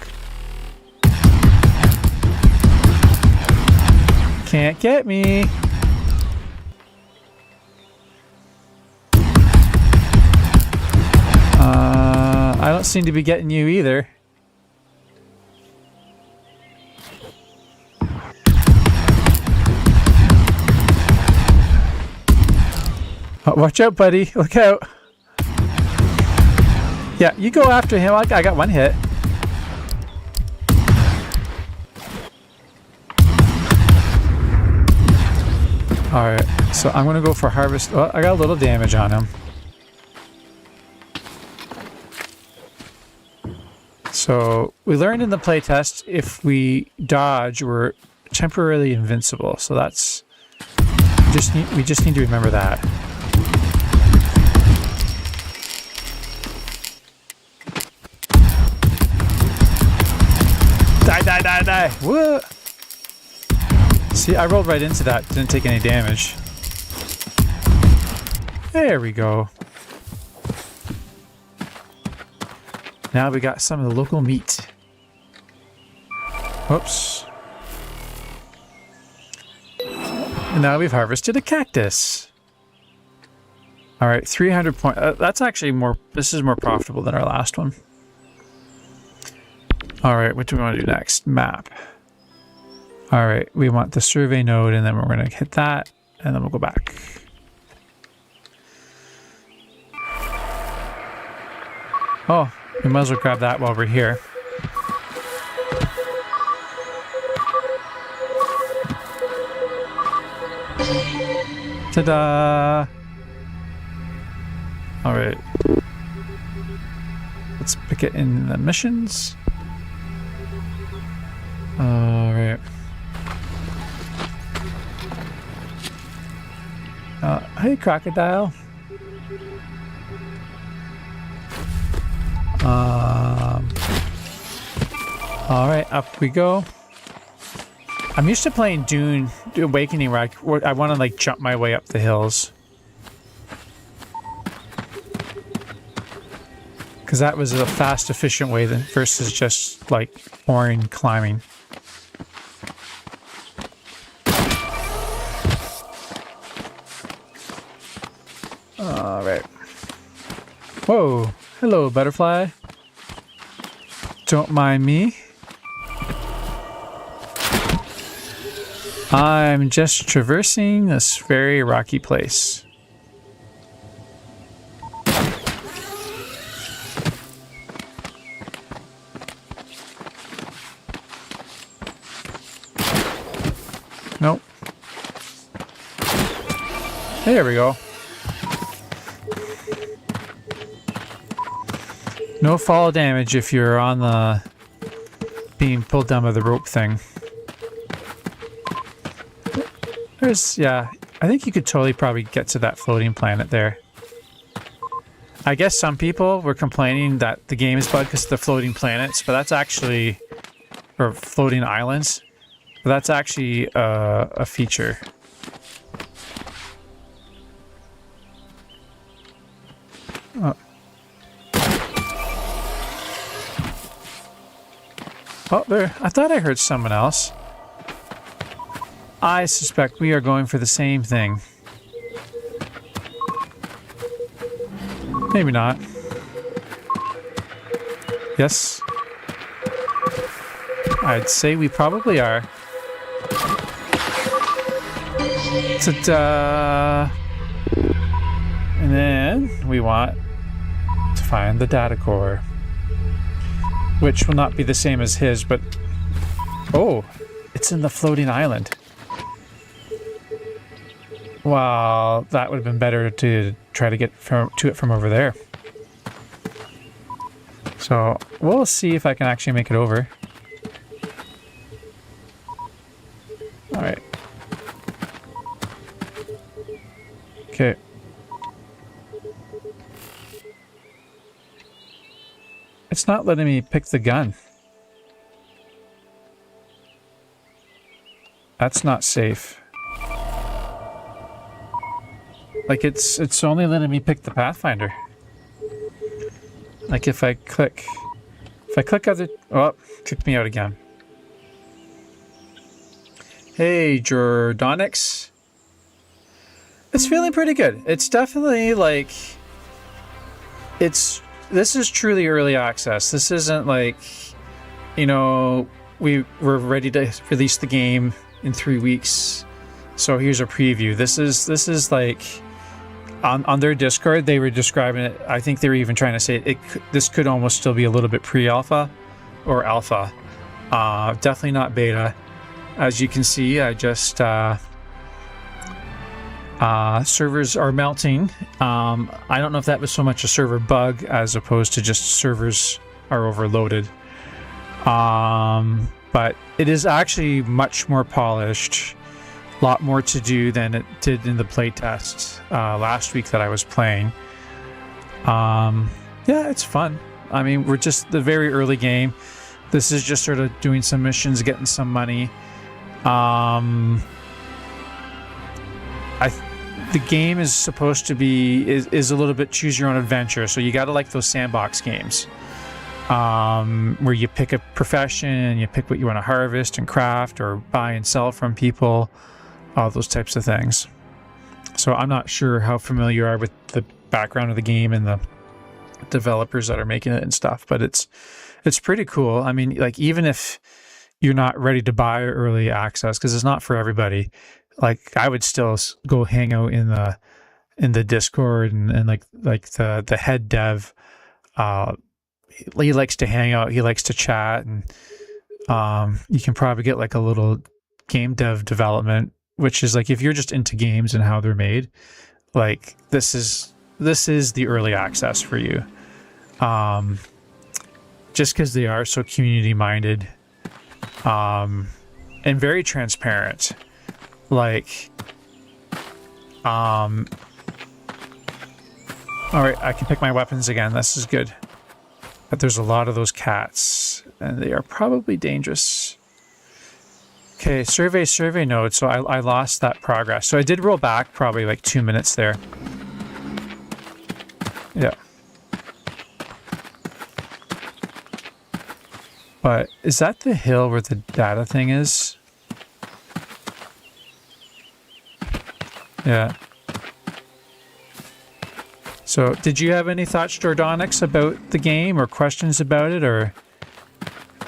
Can't get me. I don't seem to be getting you either. Oh, watch out, buddy. Look out. Yeah, you go after him. I got one hit. Alright, so I'm going to go for harvest. Oh, I got a little damage on him. So, we learned in the playtest, if we dodge, we're temporarily invincible. So that's... We just need to remember that. Die, die, die, die! What? See, I rolled right into that. Didn't take any damage. There we go. Now we got some of the local meat. Whoops. And now we've harvested a cactus. All right, 300 points. That's actually more, this is more profitable than our last one. All right, what do we want to do next? Map. All right, we want the survey node, and then we're going to hit that, and then we'll go back. Oh, we might as well grab that while we're here. Ta-da! All right. Let's pick it in the missions. All right. Hey, crocodile. All right, up we go. I'm used to playing Dune Awakening where I want to like jump my way up the hills. Because that was a fast, efficient way versus just like boring climbing. All right. Whoa. Hello, butterfly. Don't mind me. I'm just traversing this very rocky place. Nope. There we go. No fall damage if you're on the being pulled down by the rope thing. There's, yeah, I think you could totally probably get to that floating planet there. I guess some people were complaining that the game is bugged because of the floating planets, but that's actually, or floating islands, but that's actually a feature. Oh, there, I thought I heard someone else. I suspect we are going for the same thing. Maybe not. Yes. I'd say we probably are. Ta-da! And then we want to find the data core. Which will not be the same as his, but... Oh! It's in the floating island. Well, that would have been better to try to get to it from over there. So, we'll see if I can actually make it over. Alright. Okay. It's not letting me pick the gun. That's not safe. Like it's only letting me pick the Pathfinder. Like if I click other, oh, kicked me out again. Hey, Jordonix. It's feeling pretty good. It's definitely like, this is truly early access. This isn't like, you know, we're ready to release the game in 3 weeks. So here's a preview. This is like, on their Discord, they were describing it. I think they were even trying to say this could almost still be a little bit pre-alpha or alpha. Definitely not beta. As you can see, I just servers are melting. I don't know if that was so much a server bug as opposed to just servers are overloaded. But it is actually much more polished. A lot more to do than it did in the playtest last week that I was playing. Yeah, it's fun. I mean, we're just the very early game. This is just sort of doing some missions, getting some money. The game is supposed to be is a little bit choose your own adventure, so you got to like those sandbox games, where you pick a profession, you pick what you want to harvest and craft or buy and sell from people, all those types of things. So I'm not sure how familiar you are with the background of the game and the developers that are making it and stuff, but it's pretty cool. I mean, like, even if you're not ready to buy early access, because it's not for everybody, like, I would still go hang out in the Discord and like the head dev. He likes to hang out, he likes to chat, and you can probably get like a little game dev development, which is like, if you're just into games and how they're made, like, this is the early access for you. Just because they are so community minded, and very transparent. Like, all right, I can pick my weapons again. This is good. But there's a lot of those cats, and they are probably dangerous. Okay, survey node. So I lost that progress. So I did roll back probably like 2 minutes there. Yeah. But is that the hill where the data thing is? Yeah. So, did you have any thoughts, Jordonix, about the game or questions about it, or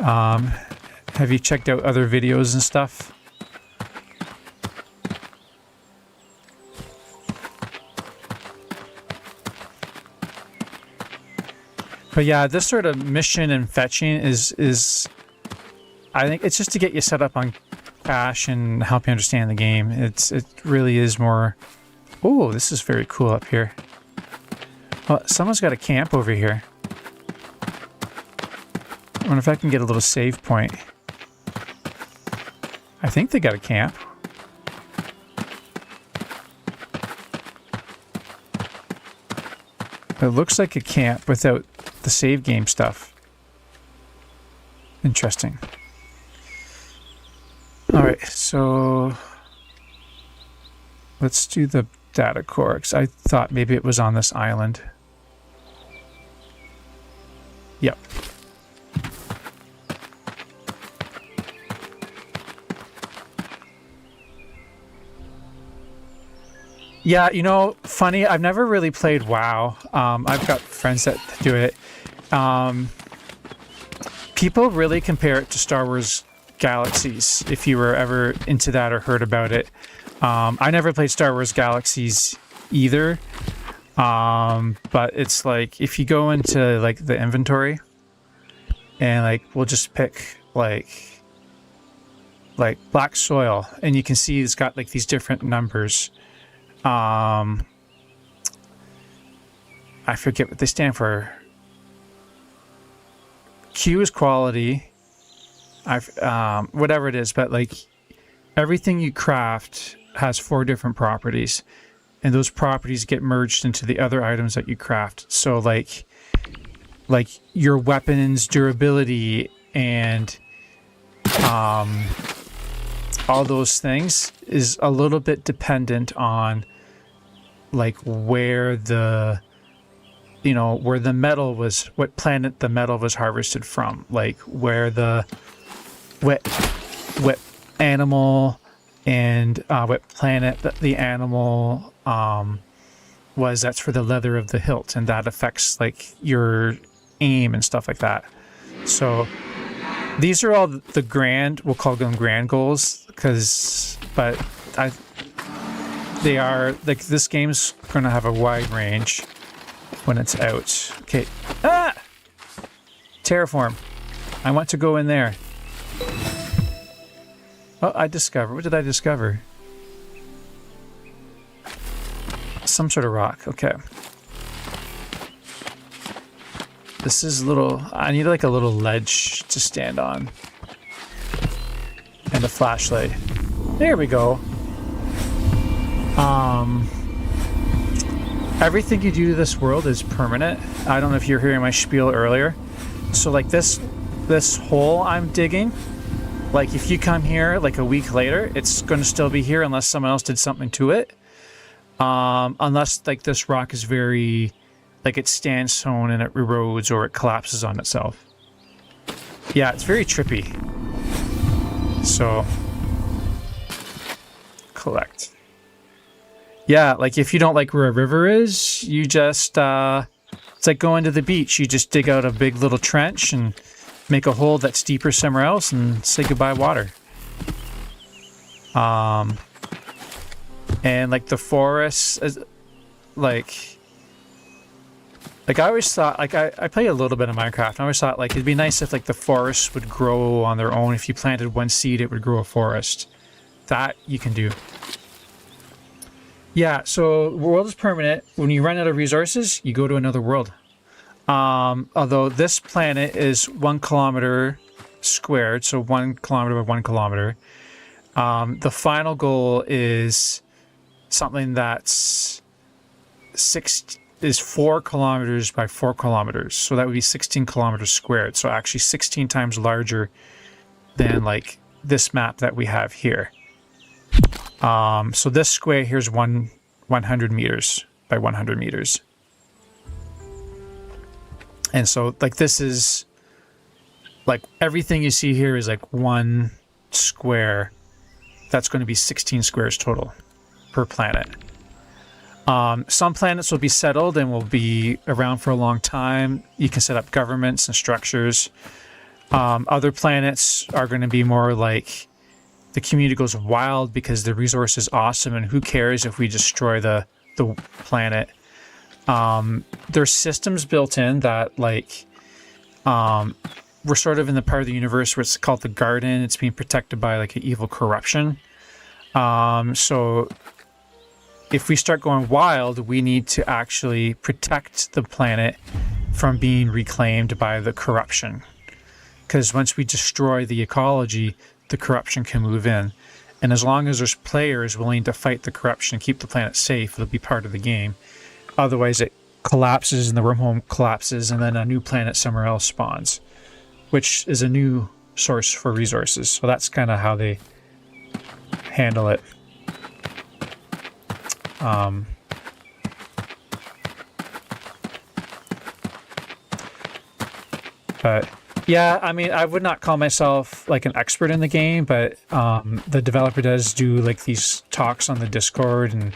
have you checked out other videos and stuff? But yeah, this sort of mission and fetching is I think it's just to get you set up on cache and help you understand the game. It really is more. Oh, this is very cool up here. Well, someone's got a camp over here. I wonder if I can get a little save point. I think they got a camp. It looks like a camp without the save game stuff. Interesting. Alright, so let's do the data core, because I thought maybe it was on this island. Yep. Yeah, you know, funny, I've never really played WoW. I've got friends that do it. People really compare it to Star Wars Galaxies, if you were ever into that or heard about it. I never played Star Wars Galaxies either. But it's like, if you go into like the inventory and like, we'll just pick like black soil, and you can see it's got like these different numbers. I forget what they stand for. Q is quality. Whatever it is, but like everything you craft has 4 different properties, and those properties get merged into the other items that you craft. So like your weapons durability and all those things is a little bit dependent on like where the metal was, what planet the metal was harvested from, like where the what animal and what planet that the animal was. That's for the leather of the hilt, and that affects like your aim and stuff like that. So these are all the grand, we'll call them grand goals, they are like, this game's gonna have a wide range when it's out. Okay. Terraform. I want to go in there. Oh, what did I discover? Some sort of rock. Okay. This is I need like a little ledge to stand on. And a flashlight. There we go. Everything you do to this world is permanent. I don't know if you're hearing my spiel earlier. So like this hole I'm digging, Like, if you come here like a week later, it's going to still be here unless someone else did something to it. Unless like this rock is very, like, it's sandstone and it erodes or it collapses on itself. Yeah, it's very trippy. So, collect. Yeah, like if you don't like where a river is, you just, it's like going to the beach. You just dig out a big little trench and make a hole that's deeper somewhere else and say goodbye water. And like the forest, like I always thought, like I play a little bit of Minecraft, and I always thought like it'd be nice if like the forests would grow on their own. If you planted one seed, it would grow a forest. That you can do. Yeah, so the world is permanent. When you run out of resources, you go to another world. Although this planet is 1 kilometer squared, so 1 kilometer by 1 kilometer. The final goal is something that's 4 kilometers by 4 kilometers. So that would be 16 kilometers squared. So actually 16 times larger than like this map that we have here. So this square here is 100 meters by 100 meters. And so like this is like everything you see here is like 1 square. That's going to be 16 squares total per planet. Some planets will be settled and will be around for a long time. You can set up governments and structures. Other planets are going to be more like the community goes wild because the resource is awesome, and who cares if we destroy the planet. There's systems built in that like we're sort of in the part of the universe where it's called the Garden. It's being protected by like an evil corruption. So if we start going wild, we need to actually protect the planet from being reclaimed by the corruption. Because once we destroy the ecology, the corruption can move in. And as long as there's players willing to fight the corruption and keep the planet safe, it'll be part of the game. Otherwise, it collapses and the wormhole collapses, and then a new planet somewhere else spawns, which is a new source for resources. So that's kind of how they handle it. But yeah, I mean, I would not call myself like an expert in the game, but the developer does do like these talks on the Discord, and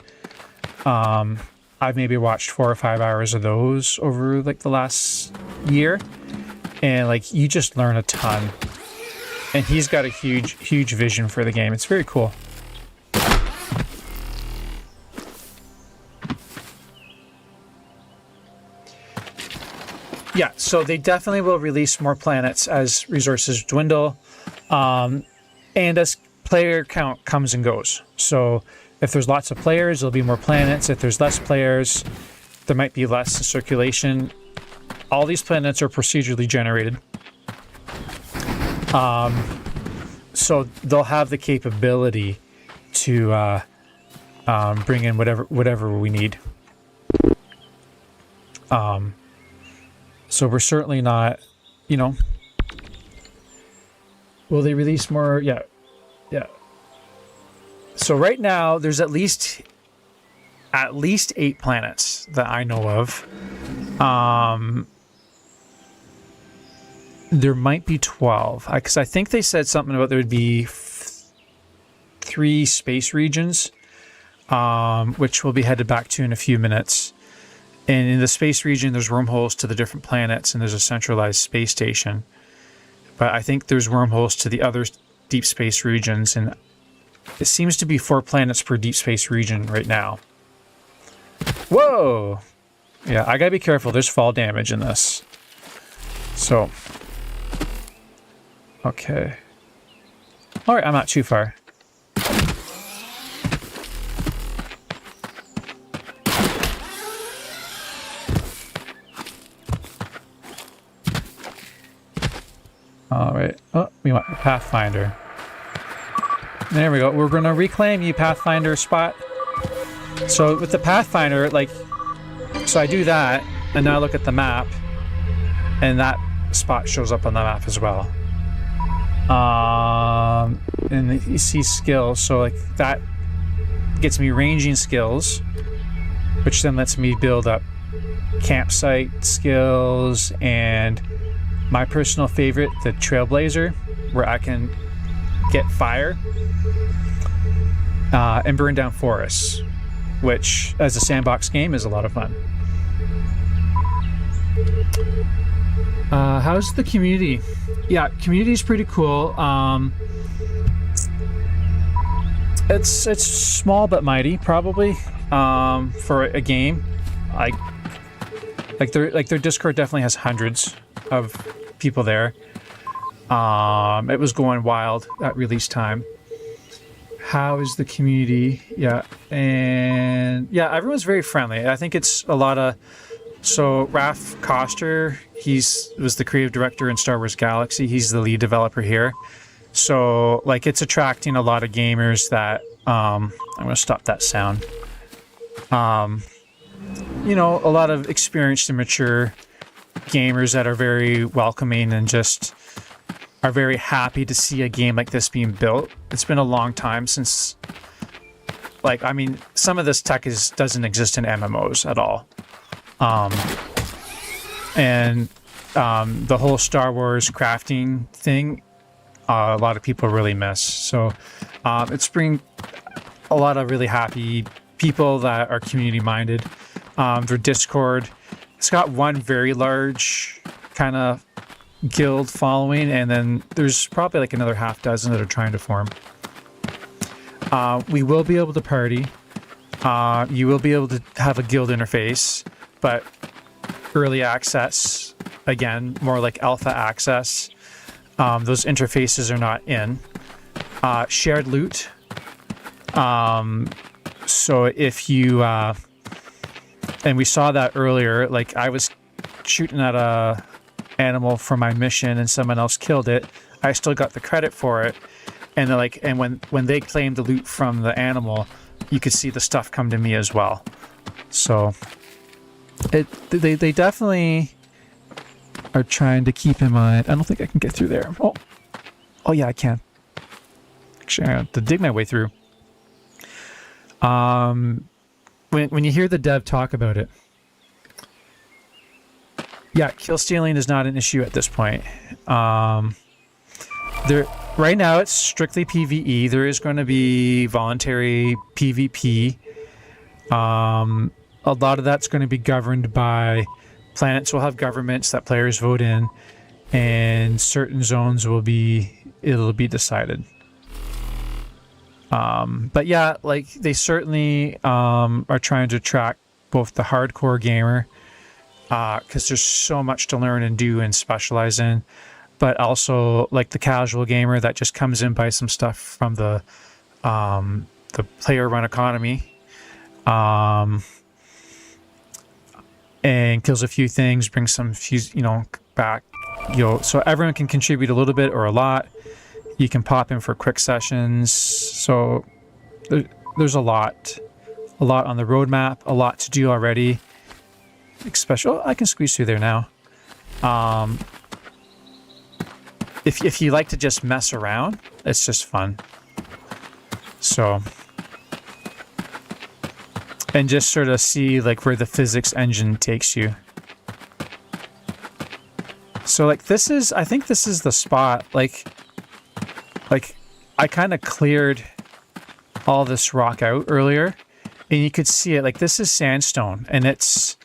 I've maybe watched 4 or 5 hours of those over like the last year, and like you just learn a ton. And he's got a huge vision for the game. It's very cool. Yeah, so they definitely will release more planets as resources dwindle, and as player count comes and goes. So if there's lots of players, there'll be more planets. If there's less players, there might be less in circulation. All these planets are procedurally generated. So they'll have the capability to bring in whatever we need. So we're certainly not, you know. Will they release more? Yeah. So right now there's at least 8 planets that I know of. There might be 12, because I think they said something about there would be 3 space regions, which we'll be headed back to in a few minutes. And in the space region, there's wormholes to the different planets, and there's a centralized space station. But I think there's wormholes to the other deep space regions, and it seems to be 4 planets per deep space region right now. Whoa! Yeah, I gotta be careful. There's fall damage in this. So. Okay. Alright, I'm not too far. Alright. Oh, we want Pathfinder. There we go. We're going to reclaim you, Pathfinder spot. So with the Pathfinder, like, so I do that, and now I look at the map, and that spot shows up on the map as well. And you see skills, so like that gets me ranging skills, which then lets me build up campsite skills and my personal favorite, the Trailblazer, where I can get fire and burn down forests, which as a sandbox game is a lot of fun. How's the community? Yeah, community is pretty cool. It's small but mighty, probably, for a game. Their Discord definitely has hundreds of people there. It was going wild at release time. How is the community? Yeah, and yeah, everyone's very friendly. I think it's a lot of. So Raph Koster, was the creative director in Star Wars Galaxy. He's the lead developer here. So like it's attracting a lot of gamers that I'm gonna stop that sound. You know, a lot of experienced and mature gamers that are very welcoming and just are very happy to see a game like this being built. It's been a long time since, like, I mean, some of this tech doesn't exist in MMOs at all. The whole Star Wars crafting thing, a lot of people really miss. So it's bringing a lot of really happy people that are community minded. Their Discord, it's got one very large kind of guild following, and then there's probably like another half dozen that are trying to form. We will be able to party. You will be able to have a guild interface, but early access, again, more like alpha access. Those interfaces are not in. Shared loot. So if you, and we saw that earlier, like I was shooting at a animal for my mission and someone else killed it. I still got the credit for it. And like, and when they claimed the loot from the animal, you could see the stuff come to me as well. So they definitely are trying to keep in mind. I don't think I can get through there. Oh yeah, I can. Actually, I have to dig my way through. When you hear the dev talk about it, yeah, kill stealing is not an issue at this point. Right now it's strictly PvE. There is going to be voluntary PvP. A lot of that's going to be governed by planets will have governments that players vote in, and certain zones it'll be decided. But yeah, like they certainly are trying to attract both the hardcore gamer, because there's so much to learn and do and specialize in, but also like the casual gamer that just comes in, buys some stuff from the player run economy, and kills a few things, brings some few, back. So everyone can contribute a little bit or a lot. You can pop in for quick sessions. So there's a lot on the roadmap, a lot to do already. Especially, I can squeeze through there now. If you like to just mess around, it's just fun. So, and just sort of see like where the physics engine takes you. So like I think this is the spot. Like I kind of cleared all this rock out earlier, and you could see it. Like this is sandstone, and it's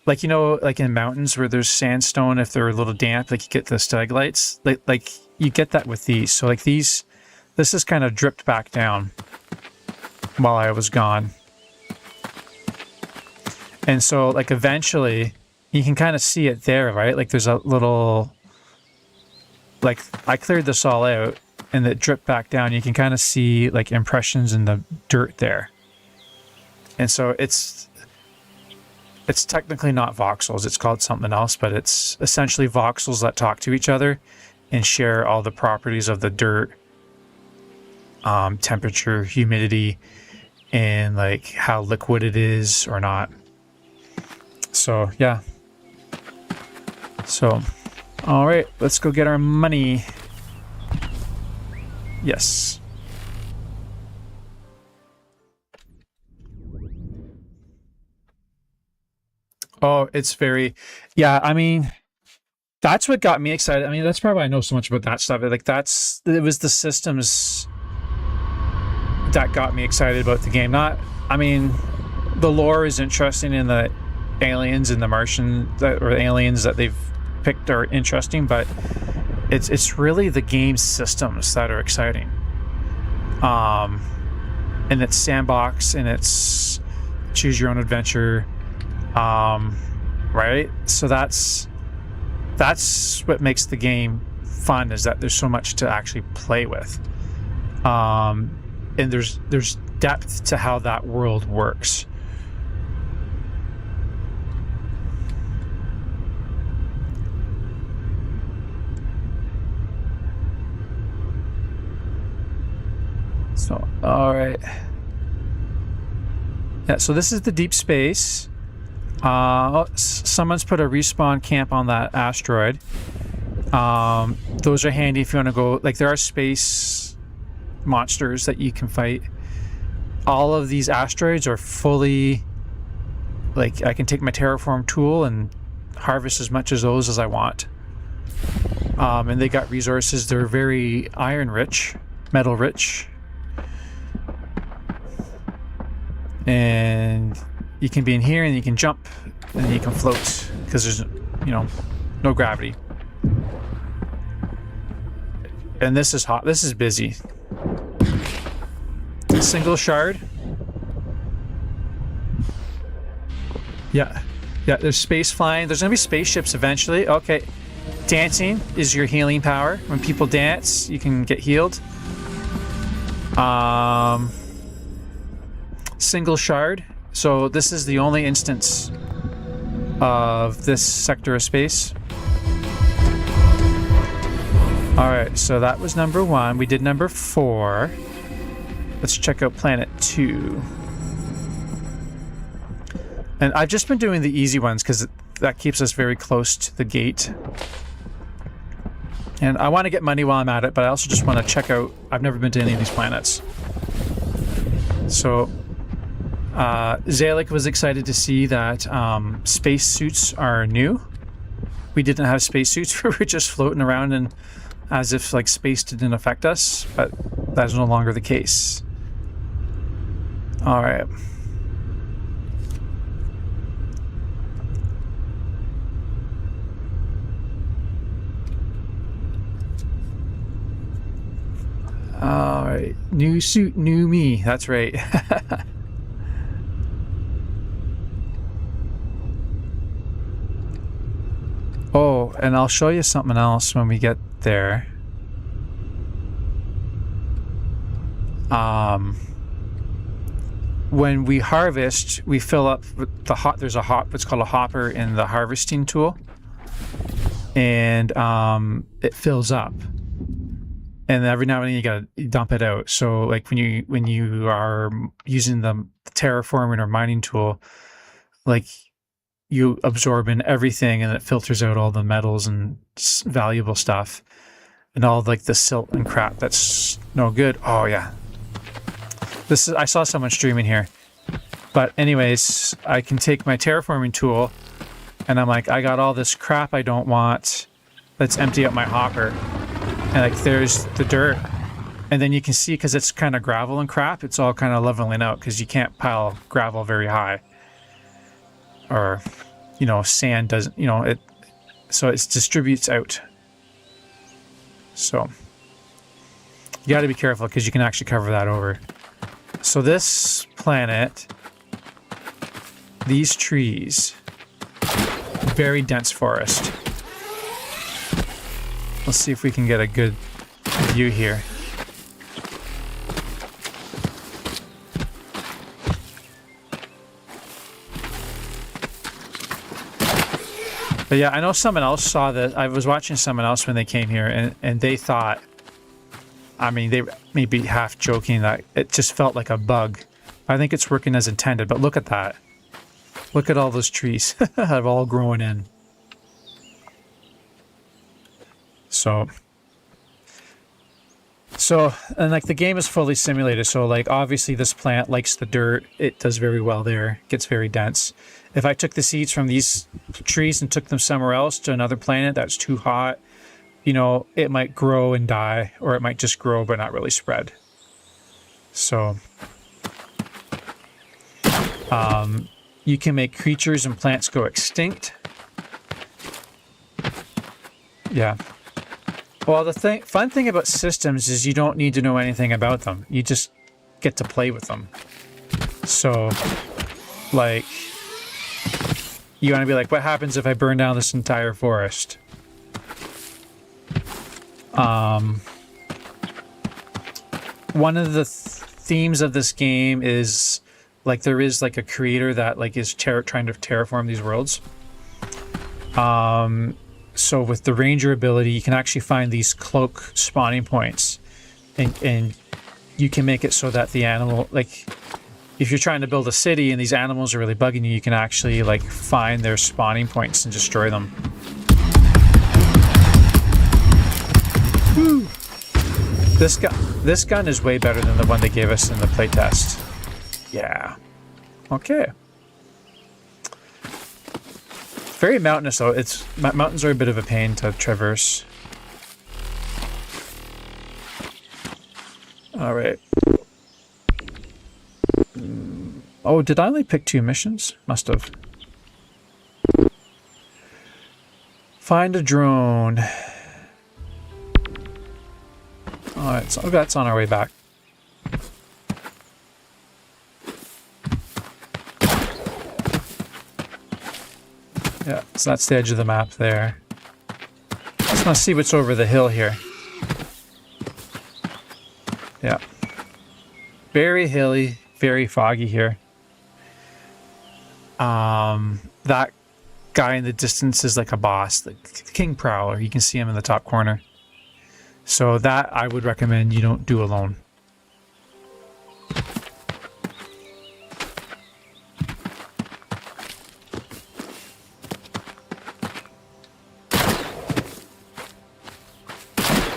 like, like in mountains where there's sandstone, if they're a little damp, like you get the stalagmites, like you get that with these. So like this is kind of dripped back down while I was gone. And so like eventually you can kind of see it there, right? Like there's a little, like I cleared this all out and it dripped back down. You can kind of see like impressions in the dirt there. And so it's technically not voxels, it's called something else, but it's essentially voxels that talk to each other and share all the properties of the dirt, temperature, humidity, and like how liquid it is or not. So yeah. So, all right, let's go get our money. Yes. Oh, it's very, yeah, I mean, that's what got me excited. I mean, that's probably why I know so much about that stuff. Like, it was the systems that got me excited about the game. Not, I mean, the lore is interesting, and the aliens and the Martian, or aliens that they've picked are interesting, but it's really the game systems that are exciting. And it's sandbox, and it's choose your own adventure. Right? So that's what makes the game fun, is that there's so much to actually play with. And there's depth to how that world works. So, all right. Yeah, so this is the deep space. Someone's put a respawn camp on that asteroid. Those are handy if you want to go, like, there are space monsters that you can fight. All of these asteroids are fully, like, I can take my terraform tool and harvest as much of those as I want. And they got resources. They're very iron rich, metal rich. And you can be in here, and you can jump, and you can float, because there's, no gravity. And this is hot. This is busy. Single shard. Yeah. Yeah, there's space flying. There's going to be spaceships eventually. Okay. Dancing is your healing power. When people dance, you can get healed. Single shard. So this is the only instance of this sector of space. Alright, so that was number 1. We did number 4. Let's check out planet 2. And I've just been doing the easy ones because that keeps us very close to the gate. And I want to get money while I'm at it, but I also just want to check out... I've never been to any of these planets. So... Zalik was excited to see that space suits are new. We didn't have space suits. We were just floating around and as if like space didn't affect us, but that is no longer the case. All right. All right. New suit, new me. That's right. Oh, and I'll show you something else when we get there. When we harvest, we fill up with the there's what's called a hopper in the harvesting tool. And it fills up. And every now and then you gotta dump it out. So like when you are using the terraforming or mining tool, like you absorb in everything, and it filters out all the metals and valuable stuff, and all like the silt and crap that's no good. Oh yeah, I saw someone streaming here, but anyways, I can take my terraforming tool, and I'm like, I got all this crap I don't want. Let's empty out my hopper, and like there's the dirt, and then you can see because it's kind of gravel and crap, it's all kind of leveling out because you can't pile gravel very high. Or, sand doesn't, so it distributes out. So, you got to be careful because you can actually cover that over. So this planet, these trees, very dense forest. Let's see if we can get a good view here. But yeah, I know someone else saw that. I was watching someone else when they came here, and they thought, I mean, they may be half joking that it just felt like a bug. I think it's working as intended, but look at that. Look at all those trees have all grown in. So So, and like the game is fully simulated. So like obviously this plant likes the dirt. It does very well there. It gets very dense. If I took the seeds from these trees and took them somewhere else to another planet that's too hot, you know, it might grow and die, or it might just grow but not really spread. So, you can make creatures and plants go extinct. Yeah. Well, the fun thing about systems is you don't need to know anything about them. You just get to play with them. So, like, you want to be like, what happens if I burn down this entire forest? One of the themes of this game is, like, there is, like, a creator that, like, is trying to terraform these worlds. So with the ranger ability, you can actually find these cloak spawning points, and you can make it so that the animal, like, if you're trying to build a city and these animals are really bugging you, you can actually like find their spawning points and destroy them. Woo. This gun is way better than the one they gave us in the playtest. Yeah. Okay. Very mountainous though. Mountains are a bit of a pain to traverse. All right. Oh, did I only pick 2 missions? Must have. Find a drone. Alright, so that's on our way back. Yeah, so that's the edge of the map there. Just want to see what's over the hill here. Yeah. Very hilly, very foggy here. That guy in the distance is like a boss, the King Prowler. You can see him in the top corner. So that I would recommend you don't do alone.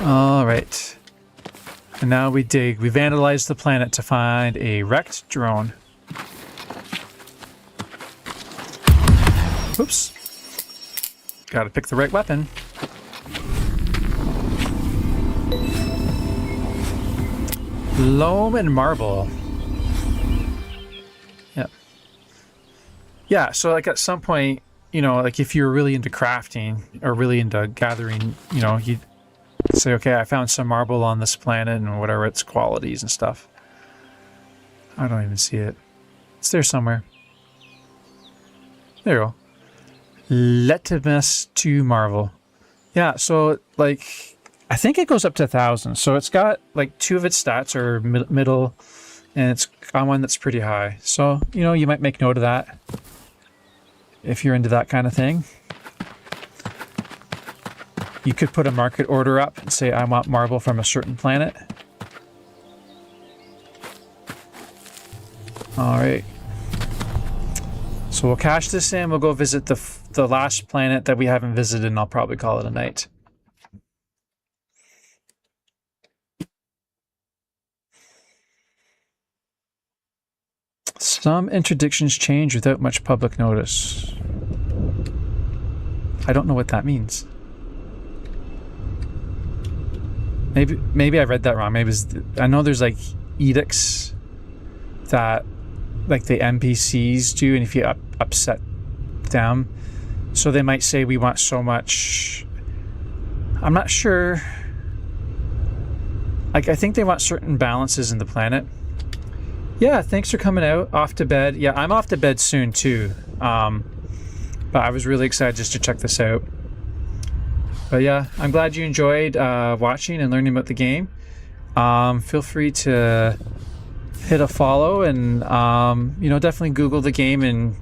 All right. And now we dig. We vandalize the planet to find a wrecked drone. Oops. Gotta pick the right weapon. Loam and marble. Yep. Yeah, so like at some point, you know, like if you're really into crafting or really into gathering, you know, you'd say, okay, I found some marble on this planet and whatever its qualities and stuff. I don't even see it. It's there somewhere. There you go. Litmus to marvel. Yeah, so like I think it goes up to 1,000. So it's got like 2 of its stats are middle, and it's got one that's pretty high. So, you know, you might make note of that if you're into that kind of thing. You could put a market order up and say, I want marble from a certain planet. All right. So we'll cash this in. We'll go visit the last planet that we haven't visited, and I'll probably call it a night. Some interdictions change without much public notice. I don't know what that means. Maybe I read that wrong. Maybe I know there's like edicts that like the NPCs do, and if you upset them, so they might say we want so much. I'm not sure. Like I think they want certain balances in the planet. Yeah, thanks for coming out. Off to bed. Yeah, I'm off to bed soon too. But I was really excited just to check this out. But yeah, I'm glad you enjoyed watching and learning about the game. Feel free to hit a follow and you know, definitely Google the game, and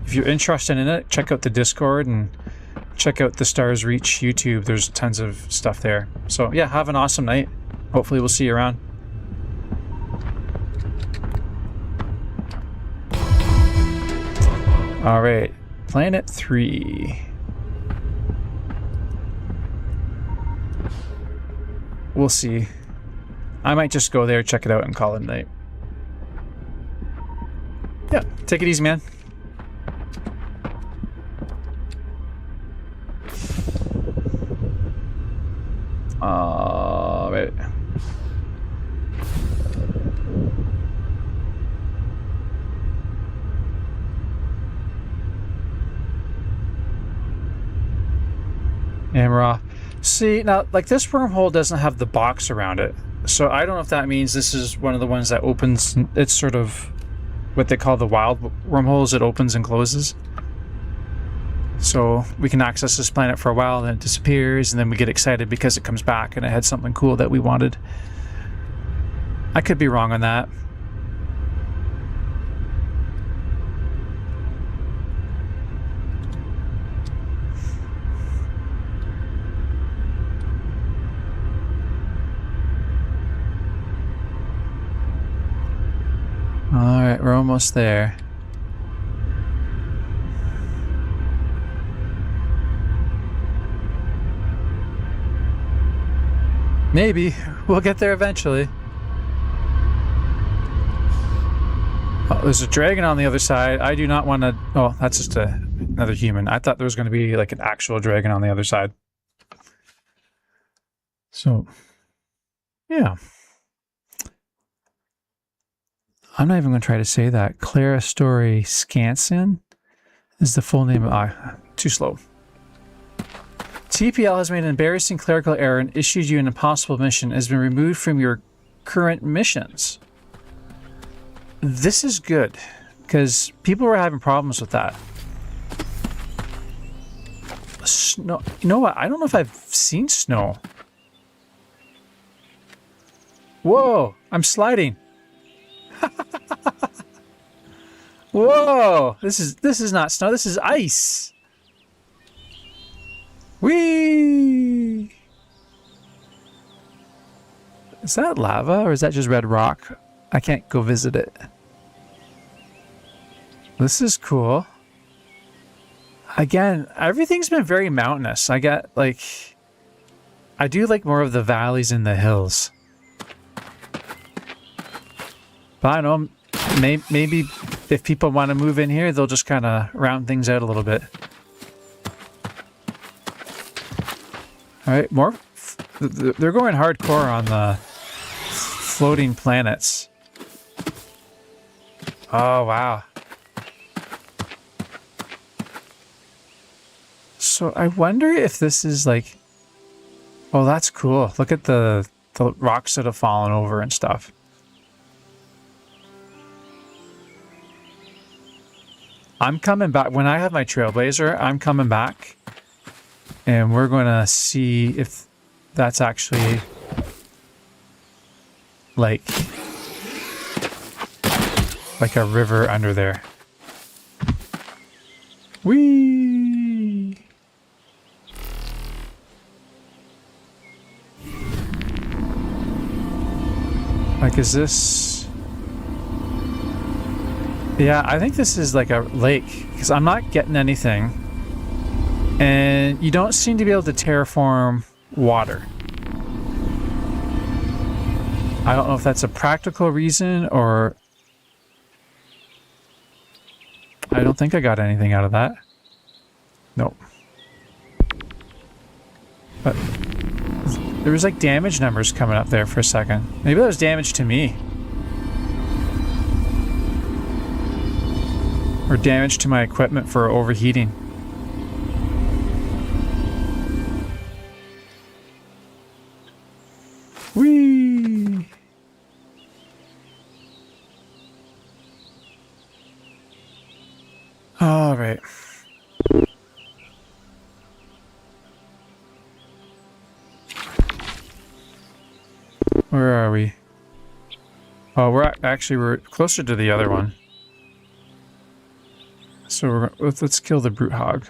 if you're interested in it, check out the Discord and check out the Stars Reach YouTube. There's tons of stuff there. So yeah, have an awesome night. Hopefully we'll see you around. All right, Planet 3. We'll see. I might just go there, check it out, and call it a night. Yeah, take it easy, man. Right. And we're off. See, now, like, this wormhole doesn't have the box around it. So I don't know if that means this is one of the ones that opens. It's sort of what they call the wild wormholes. It opens and closes. So we can access this planet for a while, then it disappears, and then we get excited because it comes back and it had something cool that we wanted. I could be wrong on that. Alright, we're almost there. Maybe. We'll get there eventually. Oh, there's a dragon on the other side. I do not want to... Oh, that's just another human. I thought there was going to be like an actual dragon on the other side. So, yeah. I'm not even going to try to say that. Clara Story Scanson is the full name of... too slow. TPL has made an embarrassing clerical error and issued you an impossible mission. It has been removed from your current missions. This is good, because people were having problems with that. Snow. You know what? I don't know if I've seen snow. Whoa! I'm sliding. Whoa! This is not snow. This is ice. Whee! Is that lava or is that just red rock? I can't go visit it. This is cool. Again, everything's been very mountainous. I do like more of the valleys and the hills. But I don't know, maybe if people want to move in here, they'll just kind of round things out a little bit. Alright, more. They're going hardcore on the floating planets. Oh, wow. So I wonder if this is like... Oh, that's cool. Look at the rocks that have fallen over and stuff. I'm coming back. When I have my Trailblazer, I'm coming back. And we're going to see if that's actually like a river under there. Whee! Like, is this... Yeah, I think this is like a lake, because I'm not getting anything. And you don't seem to be able to terraform water. I don't know if that's a practical reason or... I don't think I got anything out of that. Nope. But there was like damage numbers coming up there for a second. Maybe that was damage to me. Or damage to my equipment for overheating. Whee! All right. Where are we? Oh, we're closer to the other one. So let's kill the brute hog.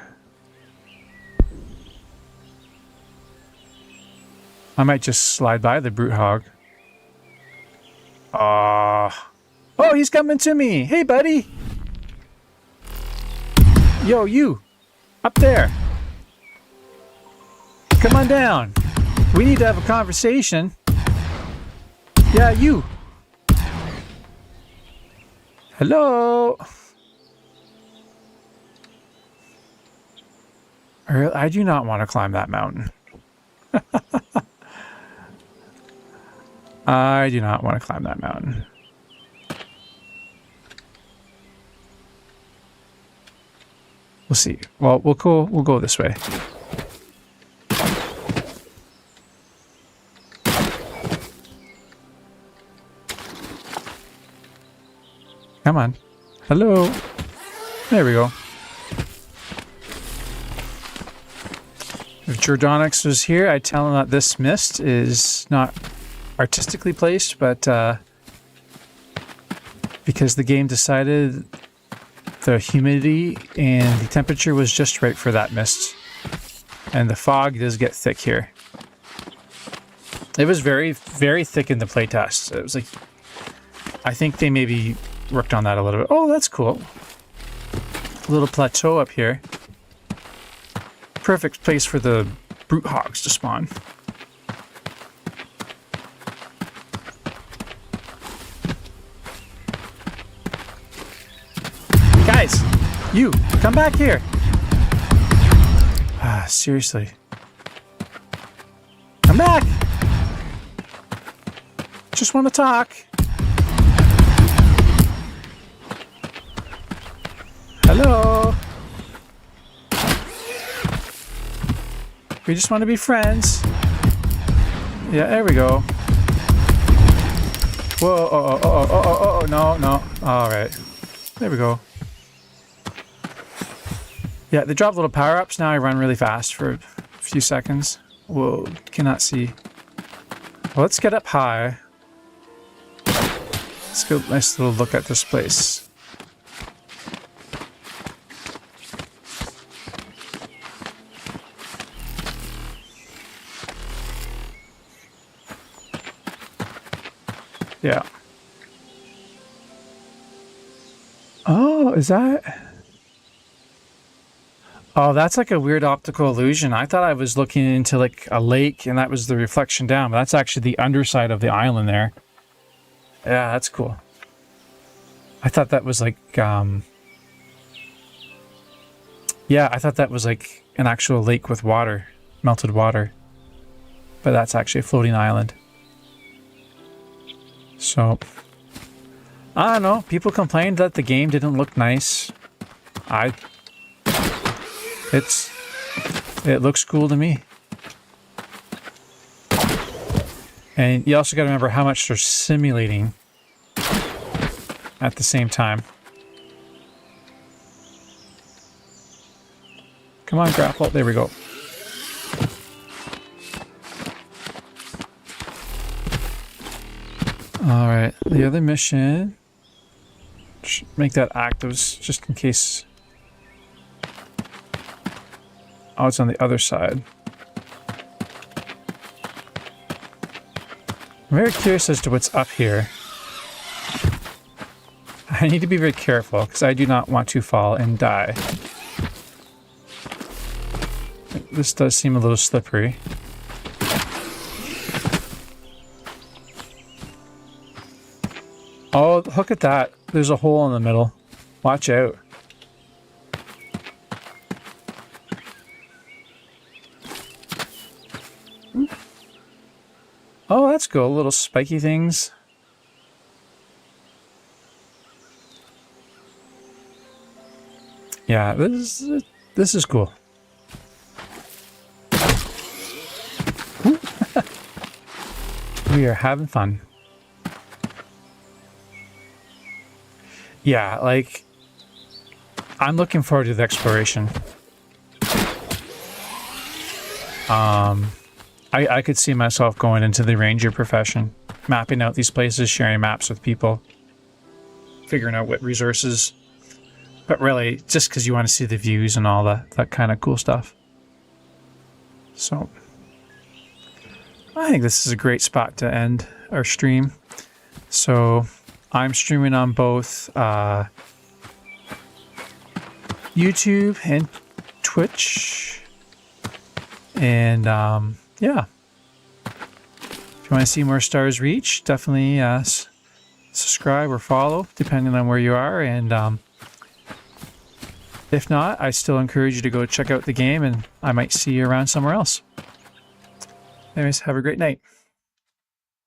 I might just slide by the brute hog. Oh, he's coming to me. Hey, buddy. Yo, you. Up there. Come on down. We need to have a conversation. Yeah, you. Hello. I do not want to climb that mountain. I do not want to climb that mountain. We'll see. Well, we'll go this way. Come on. Hello. There we go. If Jordanix was here, I'd tell him that this mist is not artistically placed, but because the game decided the humidity and the temperature was just right for that mist. And the fog does get thick here. It was very, very thick in the playtest. It was like, I think they maybe worked on that a little bit. Oh, that's cool. A little plateau up here. Perfect place for the brute hogs to spawn. Guys, you, come back here. Ah, seriously. Come back. Just want to talk. Hello. We just want to be friends. Yeah, there we go. Whoa, oh, no. All right. There we go. Yeah, they drop little power-ups. Now I run really fast for a few seconds. Whoa, cannot see. Well, let's get up high. Let's go nice little look at this place. Yeah. Oh, is that... Oh, that's like a weird optical illusion. I thought I was looking into like a lake and that was the reflection down, but that's actually the underside of the island there. Yeah, that's cool. I thought that was like, yeah, I thought that was like an actual lake with water, melted water. But that's actually a floating island. So, I don't know. People complained that the game didn't look nice. It looks cool to me. And you also got to remember how much they're simulating at the same time. Come on, grapple. There we go. Alright, the other mission. Should make that active just in case. Oh, it's on the other side. I'm very curious as to what's up here. I need to be very careful because I do not want to fall and die. This does seem a little slippery. Oh, look at that. There's a hole in the middle. Watch out. Oh, that's cool. Little spiky things. Yeah, this is cool. We are having fun. Yeah, like, I'm looking forward to the exploration. I could see myself going into the ranger profession, mapping out these places, sharing maps with people, figuring out what resources, but really just because you want to see the views and all that kind of cool stuff. So, I think this is a great spot to end our stream. So, I'm streaming on both YouTube and Twitch. And yeah, If you want to see more Stars Reach, definitely subscribe or follow, depending on where you are. And if not, I still encourage you to go check out the game, and I might see you around somewhere else. Anyways, have a great night.